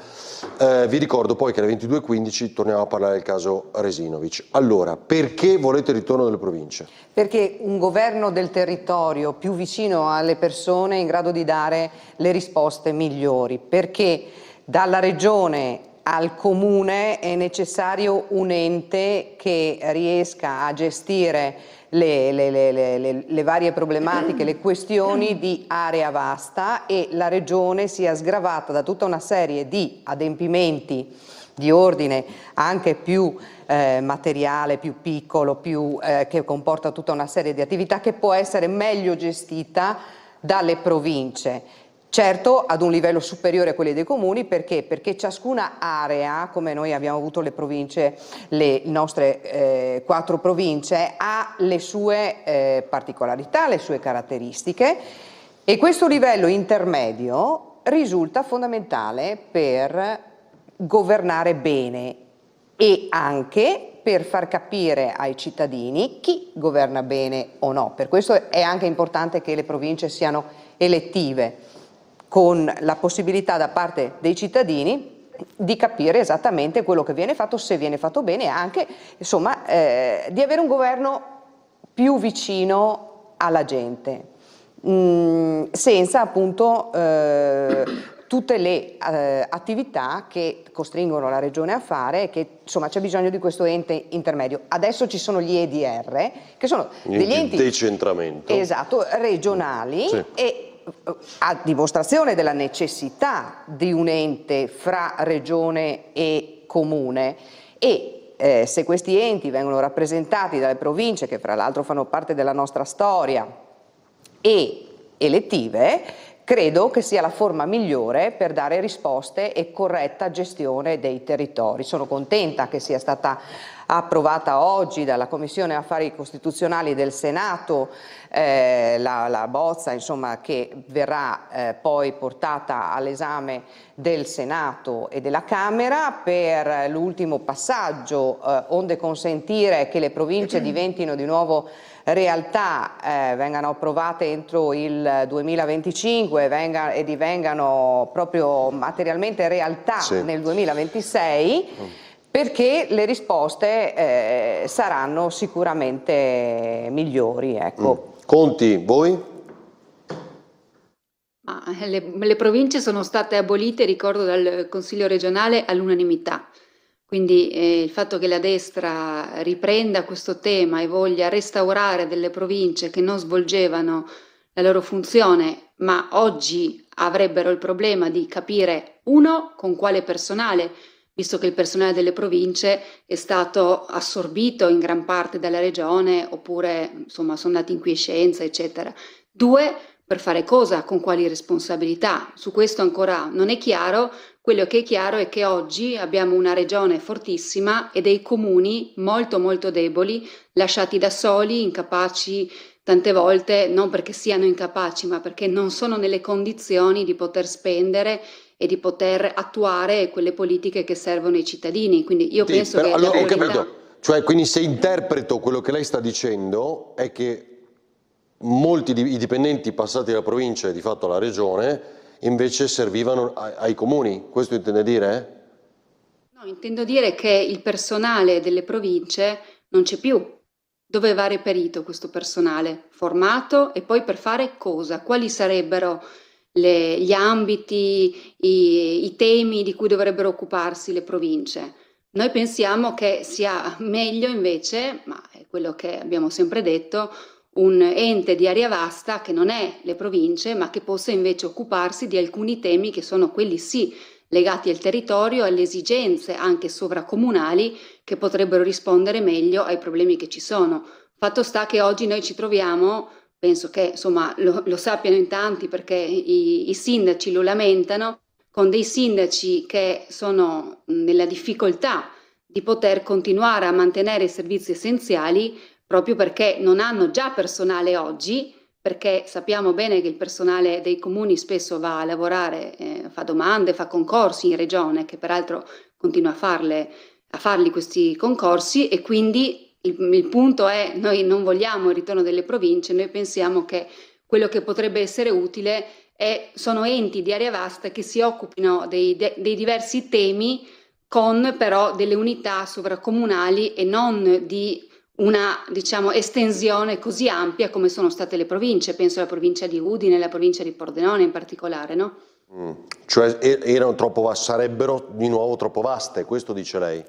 vi ricordo poi che alle 22:15 torniamo a parlare del caso Resinovic. Allora, perché volete il ritorno delle province? Perché un governo del territorio più vicino alle persone è in grado di dare le risposte migliori, perché dalla regione al comune è necessario un ente che riesca a gestire le varie problematiche, le questioni di area vasta, e la regione sia sgravata da tutta una serie di adempimenti di ordine anche più materiale, più piccolo, che comporta tutta una serie di attività che può essere meglio gestita dalle province. Certo, ad un livello superiore a quelli dei comuni, perché ciascuna area, come noi abbiamo avuto le province, le nostre 4 province, ha le sue particolarità, le sue caratteristiche, e questo livello intermedio risulta fondamentale per governare bene e anche per far capire ai cittadini chi governa bene o no. Per questo è anche importante che le province siano elettive, con la possibilità da parte dei cittadini di capire esattamente quello che viene fatto, se viene fatto bene, e anche insomma di avere un governo più vicino alla gente, senza appunto tutte le attività che costringono la regione a fare, e che insomma c'è bisogno di questo ente intermedio. Adesso ci sono gli EDR, che sono degli enti decentramento, esatto, regionali, sì, e a dimostrazione della necessità di un ente fra regione e comune, e se questi enti vengono rappresentati dalle province, che fra l'altro fanno parte della nostra storia, e elettive, credo che sia la forma migliore per dare risposte e corretta gestione dei territori. Sono contenta che sia stata approvata oggi dalla Commissione Affari Costituzionali del Senato la bozza, insomma, che verrà poi portata all'esame del Senato e della Camera per l'ultimo passaggio, onde consentire che le province diventino di nuovo realtà, vengano approvate entro il 2025 e divengano proprio materialmente realtà, sì, nel 2026, perché le risposte saranno sicuramente migliori. Ecco. Conti, voi? Le province sono state abolite, ricordo, dal Consiglio regionale all'unanimità. Quindi il fatto che la destra riprenda questo tema e voglia restaurare delle province che non svolgevano la loro funzione, ma oggi avrebbero il problema di capire, uno, con quale personale, visto che il personale delle province è stato assorbito in gran parte dalla regione, oppure insomma sono andati in quiescenza, eccetera. Due, per fare cosa, con quali responsabilità. Su questo ancora non è chiaro. Quello che è chiaro è che oggi abbiamo una regione fortissima e dei comuni molto molto deboli, lasciati da soli, incapaci tante volte non perché siano incapaci, ma perché non sono nelle condizioni di poter spendere e di poter attuare quelle politiche che servono ai cittadini. Quindi io penso che allora, la ho priorità... capito. Cioè, quindi se interpreto quello che lei sta dicendo è che molti i dipendenti passati dalla provincia e di fatto alla regione invece servivano ai comuni, questo intende dire? No, intendo dire che il personale delle province non c'è più. Dove va reperito questo personale? Formato e poi per fare cosa? Quali sarebbero gli ambiti, i temi di cui dovrebbero occuparsi le province? Noi pensiamo che sia meglio invece, ma è quello che abbiamo sempre detto, un ente di area vasta che non è le province, ma che possa invece occuparsi di alcuni temi che sono quelli sì legati al territorio, alle esigenze anche sovracomunali che potrebbero rispondere meglio ai problemi che ci sono. Fatto sta che oggi noi ci troviamo, penso che insomma lo sappiano in tanti perché i sindaci lo lamentano, con dei sindaci che sono nella difficoltà di poter continuare a mantenere i servizi essenziali proprio perché non hanno già personale oggi, perché sappiamo bene che il personale dei comuni spesso va a lavorare, fa domande, fa concorsi in regione, che peraltro continua a farli questi concorsi, e quindi il punto è: noi non vogliamo il ritorno delle province, noi pensiamo che quello che potrebbe essere utile sono enti di area vasta che si occupino dei diversi temi, con però delle unità sovracomunali e non di una, diciamo, estensione così ampia come sono state le province. Penso alla provincia di Udine, alla provincia di Pordenone in particolare, no? Cioè sarebbero di nuovo troppo vaste, questo dice lei?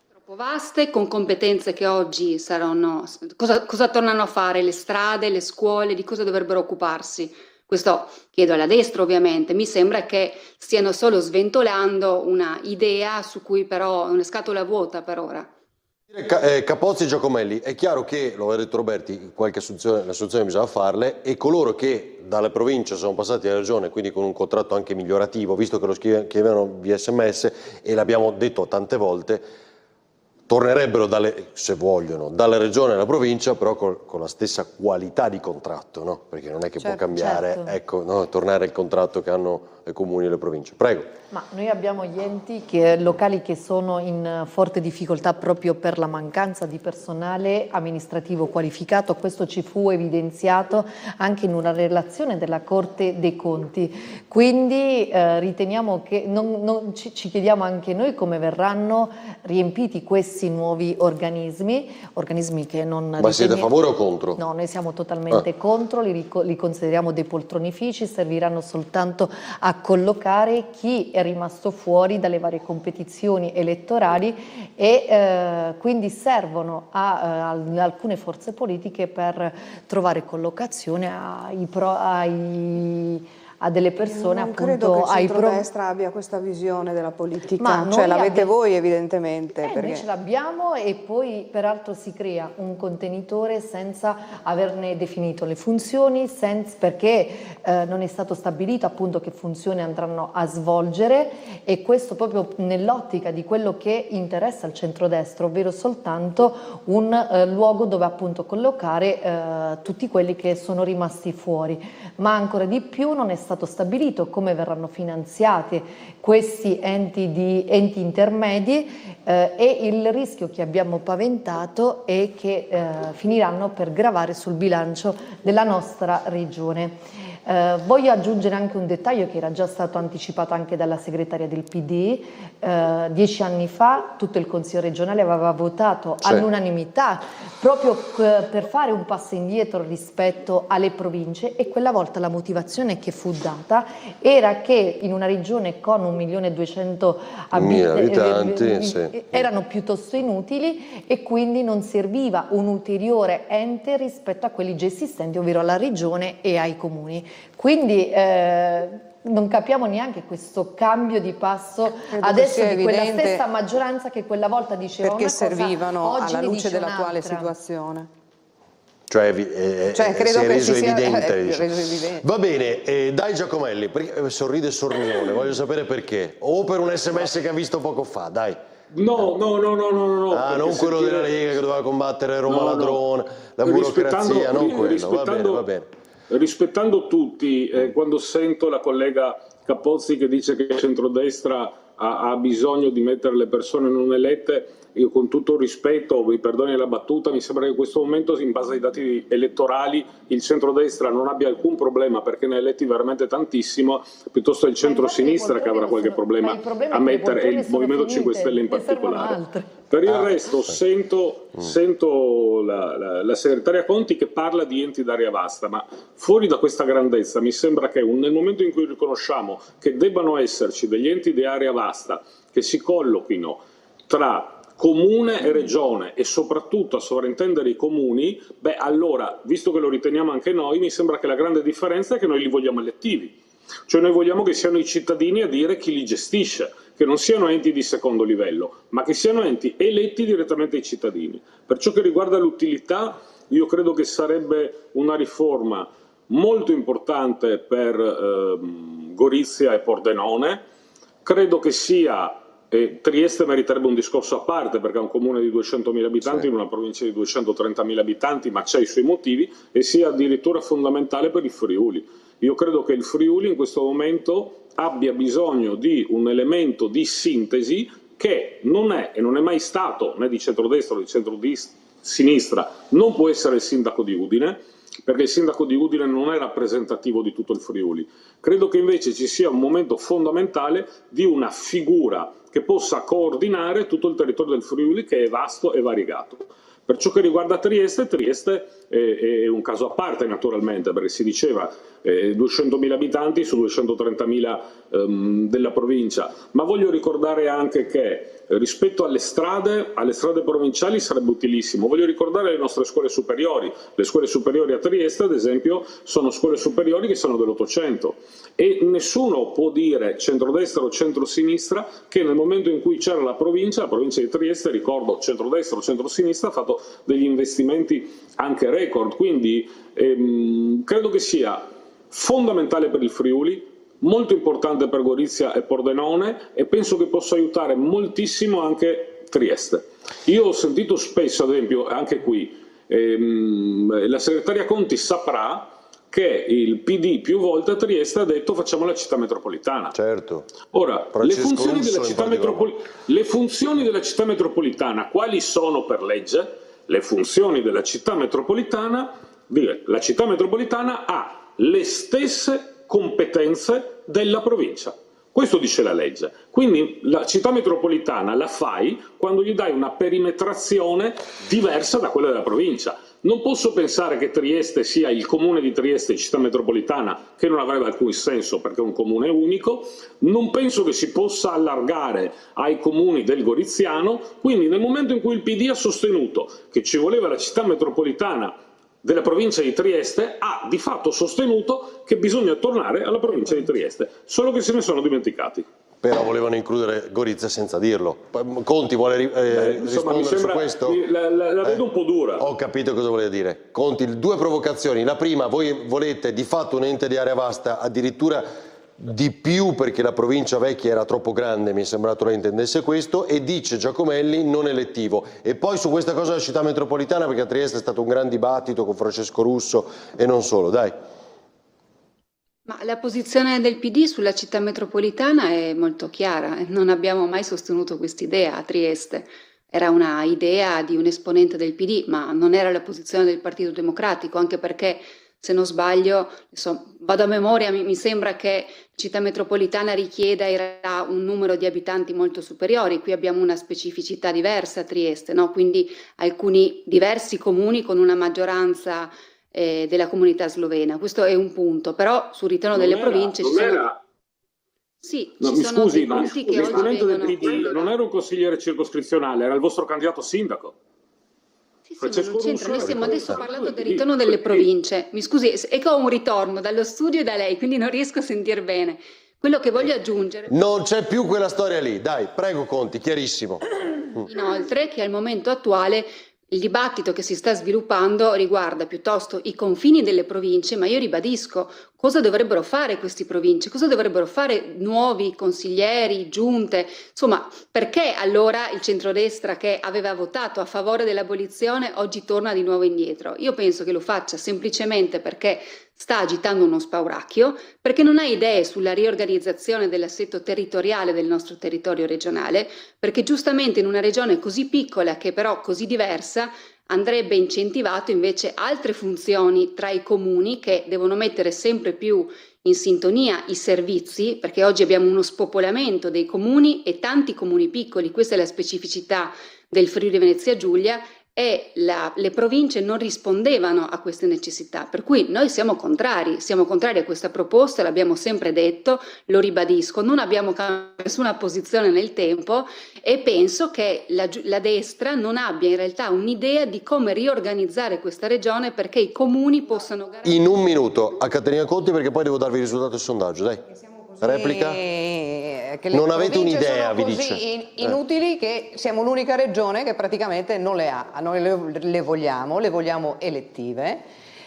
Troppo vaste, con competenze che oggi saranno... Cosa tornano a fare? Le strade, le scuole, di cosa dovrebbero occuparsi? Questo chiedo alla destra ovviamente. Mi sembra che stiano solo sventolando una idea su cui però una scatola vuota per ora. Capozzi e Giacomelli, è chiaro che, lo aveva detto Roberti, qualche assunzione bisogna farle, e coloro che dalle province sono passati alla regione, quindi con un contratto anche migliorativo, visto che lo scrivevano via SMS, e l'abbiamo detto tante volte, tornerebbero se vogliono, dalla regione alla provincia, però con la stessa qualità di contratto, no? Perché non è che può cambiare, certo. Ecco, no? Tornare al contratto che hanno i comuni e le province. Prego. Ma noi abbiamo gli enti locali che sono in forte difficoltà proprio per la mancanza di personale amministrativo qualificato. Questo ci fu evidenziato anche in una relazione della Corte dei Conti. Quindi riteniamo che ci chiediamo anche noi come verranno riempiti questi nuovi organismi che non... Ma siete a favore o contro? No, noi siamo totalmente contro, li consideriamo dei poltronifici, serviranno soltanto a collocare chi è rimasto fuori dalle varie competizioni elettorali e quindi servono a alcune forze politiche per trovare collocazione a delle persone, non appunto, credo che il centrodestra abbia questa visione della politica, cioè l'avete voi evidentemente. Perché... Noi ce l'abbiamo, e poi peraltro si crea un contenitore senza averne definito le funzioni, perché non è stato stabilito appunto che funzioni andranno a svolgere, e questo proprio nell'ottica di quello che interessa al centrodestra, ovvero soltanto un luogo dove appunto collocare tutti quelli che sono rimasti fuori, ma ancora di più non è stato stabilito come verranno finanziati questi enti intermedi, e il rischio che abbiamo paventato è che finiranno per gravare sul bilancio della nostra regione. Voglio aggiungere anche un dettaglio che era già stato anticipato anche dalla segretaria del PD. 10 anni fa tutto il Consiglio regionale aveva votato all'unanimità proprio per fare un passo indietro rispetto alle province, e quella volta la motivazione che fu data era che in una regione con 1.200.000 abitanti erano piuttosto inutili, e quindi non serviva un ulteriore ente rispetto a quelli già esistenti, ovvero alla regione e ai comuni. Quindi non capiamo neanche questo cambio di passo adesso di quella stessa maggioranza che quella volta diceva perché una cosa, servivano oggi alla luce dell'attuale un'altra situazione. Cioè credo si è che reso si sia evidente. reso evidente. Va bene, dai Giacomelli, sorride sornione, voglio sapere perché. O per un SMS che ha visto poco fa, dai. No. Ah, non quello della Lega che doveva combattere Roma ladrone, la burocrazia, non quello. Va bene. Rispettando tutti, quando sento la collega Capozzi che dice che il centrodestra ha bisogno di mettere le persone non elette, io con tutto il rispetto, mi perdoni la battuta, mi sembra che in questo momento, in base ai dati elettorali, il centrodestra non abbia alcun problema perché ne ha eletti veramente tantissimo, piuttosto il centro-sinistra che avrà qualche problema a mettere, e il Movimento 5 Stelle in particolare. Per il resto sento la segretaria Conti che parla di enti d'area vasta, ma fuori da questa grandezza mi sembra che nel momento in cui riconosciamo che debbano esserci degli enti di area vasta che si collochino tra comune e regione e soprattutto a sovrintendere i comuni, beh allora, visto che lo riteniamo anche noi, mi sembra che la grande differenza è che noi li vogliamo elettivi. Cioè noi vogliamo che siano i cittadini a dire chi li gestisce, che non siano enti di secondo livello, ma che siano enti eletti direttamente ai cittadini. Per ciò che riguarda l'utilità, io credo che sarebbe una riforma molto importante per Gorizia e Pordenone. Credo che sia Trieste meriterebbe un discorso a parte perché è un comune di 200.000 abitanti in una provincia di 230.000 abitanti, ma c'è i suoi motivi, e sia addirittura fondamentale per il Friuli. Io credo che il Friuli in questo momento abbia bisogno di un elemento di sintesi che non è e non è mai stato né di centrodestra né di centro-sinistra, non può essere il sindaco di Udine, perché il sindaco di Udine non è rappresentativo di tutto il Friuli. Credo che invece ci sia un momento fondamentale di una figura che possa coordinare tutto il territorio del Friuli, che è vasto e variegato. Per ciò che riguarda Trieste, Trieste è un caso a parte naturalmente, perché si diceva 200.000 abitanti su 230.000 della provincia, ma voglio ricordare anche che rispetto alle strade provinciali sarebbe utilissimo. Voglio ricordare le nostre scuole superiori a Trieste ad esempio sono scuole superiori che sono dell'800 e nessuno può dire centrodestra o centrosinistra che nel momento in cui c'era la provincia di Trieste, ricordo centrodestra o centrosinistra, ha fatto degli investimenti anche record, quindi credo che sia fondamentale per il Friuli, molto importante per Gorizia e Pordenone e penso che possa aiutare moltissimo anche Trieste. Io ho sentito spesso, ad esempio, anche qui, la segretaria Conti saprà che il PD più volte a Trieste ha detto facciamo la città metropolitana. Certo. Ora, le funzioni della città metropolitana quali sono per legge? Le funzioni della città metropolitana, la città metropolitana ha le stesse competenze della provincia. Questo dice la legge. Quindi la città metropolitana la fai quando gli dai una perimetrazione diversa da quella della provincia. Non posso pensare che Trieste sia il comune di Trieste città metropolitana, che non avrebbe alcun senso perché è un comune unico. Non penso che si possa allargare ai comuni del Goriziano. Quindi nel momento in cui il PD ha sostenuto che ci voleva la città metropolitana della provincia di Trieste, ha di fatto sostenuto che bisogna tornare alla provincia di Trieste, solo che se ne sono dimenticati. Però volevano includere Gorizia senza dirlo. Conti vuole rispondere su questo? La vedo un po' dura. Ho capito cosa voleva dire. Conti, due provocazioni. La prima, voi volete di fatto un ente di area vasta, addirittura di più perché la provincia vecchia era troppo grande, mi è sembrato lei intendesse questo, e dice Giacomelli non elettivo. E poi su questa cosa della città metropolitana, perché a Trieste è stato un gran dibattito con Francesco Russo e non solo, dai. Ma la posizione del PD sulla città metropolitana è molto chiara, non abbiamo mai sostenuto quest'idea a Trieste. Era una idea di un esponente del PD, ma non era la posizione del Partito Democratico, anche perché, se non sbaglio, vado a memoria, mi sembra che città metropolitana richieda in realtà un numero di abitanti molto superiori. Qui abbiamo una specificità diversa a Trieste, no? Quindi alcuni diversi comuni con una maggioranza della comunità slovena. Questo è un punto, però sul ritorno delle province ci sono... Sì, no, ci sono scusi, dei ma punti che oggi l'esponente del vengono... PD non era un consigliere circoscrizionale, era il vostro candidato sindaco. Sì, ma non c'entra, noi stiamo adesso parlando del ritorno delle province. Mi scusi, è che ho un ritorno dallo studio e da lei, quindi non riesco a sentire bene. Quello che voglio aggiungere... Non c'è più quella storia lì, dai, prego Conti, chiarissimo. Inoltre, che al momento attuale Il dibattito che si sta sviluppando riguarda piuttosto i confini delle province, ma io ribadisco cosa dovrebbero fare queste province, cosa dovrebbero fare nuovi consiglieri, giunte, insomma, perché allora il centrodestra che aveva votato a favore dell'abolizione oggi torna di nuovo indietro? Io penso che lo faccia semplicemente perché sta agitando uno spauracchio, perché non ha idee sulla riorganizzazione dell'assetto territoriale del nostro territorio regionale, perché giustamente in una regione così piccola che però così diversa andrebbe incentivato invece altre funzioni tra i comuni che devono mettere sempre più in sintonia i servizi, perché oggi abbiamo uno spopolamento dei comuni e tanti comuni piccoli, questa è la specificità del Friuli Venezia Giulia, e le province non rispondevano a queste necessità, per cui noi siamo contrari a questa proposta, l'abbiamo sempre detto, lo ribadisco, non abbiamo nessuna posizione nel tempo e penso che la destra non abbia in realtà un'idea di come riorganizzare questa regione perché i comuni possano garantire... In un minuto a Caterina Conti, perché poi devo darvi il risultato del sondaggio, dai. Replica? Che non avete un'idea, vi dice. Inutili che siamo l'unica regione che praticamente non le ha. Noi le vogliamo elettive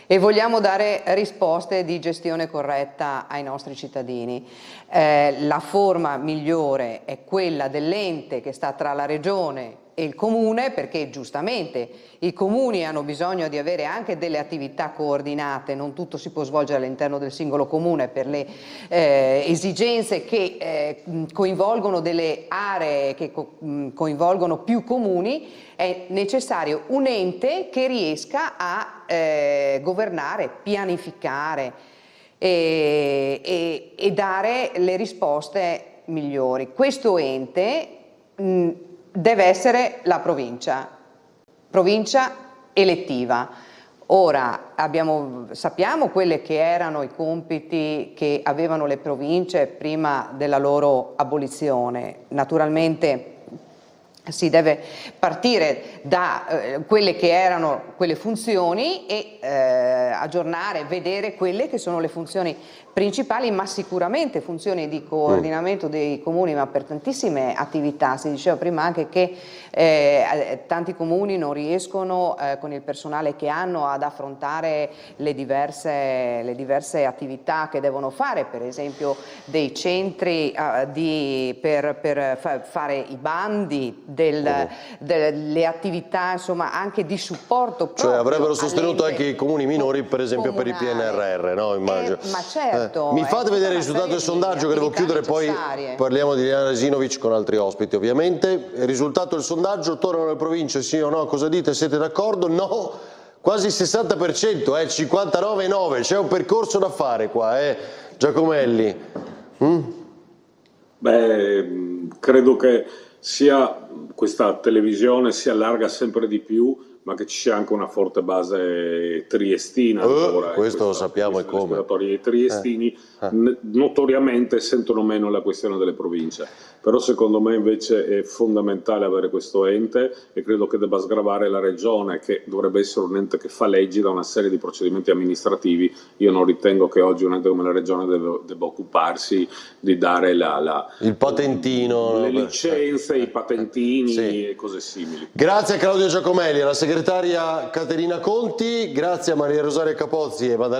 e vogliamo dare risposte di gestione corretta ai nostri cittadini. La forma migliore è quella dell'ente che sta tra la regione e il comune, perché giustamente i comuni hanno bisogno di avere anche delle attività coordinate, non tutto si può svolgere all'interno del singolo comune per le esigenze che coinvolgono delle aree, che coinvolgono più comuni. È necessario un ente che riesca a governare, pianificare e dare le risposte migliori. Questo ente deve essere la provincia elettiva. Ora sappiamo quelli che erano i compiti che avevano le province prima della loro abolizione. Naturalmente si deve partire da quelle che erano quelle funzioni e aggiornare, vedere quelle che sono le funzioni principali, ma sicuramente funzioni di coordinamento dei comuni, ma per tantissime attività. Si diceva prima anche che tanti comuni non riescono con il personale che hanno ad affrontare le diverse attività che devono fare, per esempio dei centri per fare i bandi, delle attività insomma anche di supporto. Cioè avrebbero sostenuto anche i comuni minori, per esempio per il PNRR, no? Immagino. Ma certo. Mi fate vedere il risultato del sondaggio che devo chiudere, necessarie. Poi parliamo di Liliana Resinovic con altri ospiti ovviamente. Il risultato del sondaggio: tornano le province, sì o no? Cosa dite? Siete d'accordo? No, quasi il 60%, 59,9%, c'è un percorso da fare qua, Giacomelli. Beh, credo che sia questa televisione si allarga sempre di più, ma che ci sia anche una forte base triestina ancora. Questo lo sappiamo e come. I triestini notoriamente sentono meno la questione delle province, però secondo me invece è fondamentale avere questo ente e credo che debba sgravare la regione, che dovrebbe essere un ente che fa leggi da una serie di procedimenti amministrativi. Io non ritengo che oggi un ente come la regione debba occuparsi di dare il patentino, le licenze, i patentini e cose simili. Grazie a Claudio Giacomelli, alla segretaria Caterina Conti, grazie a Maria Rosaria Capozzi e Maddalena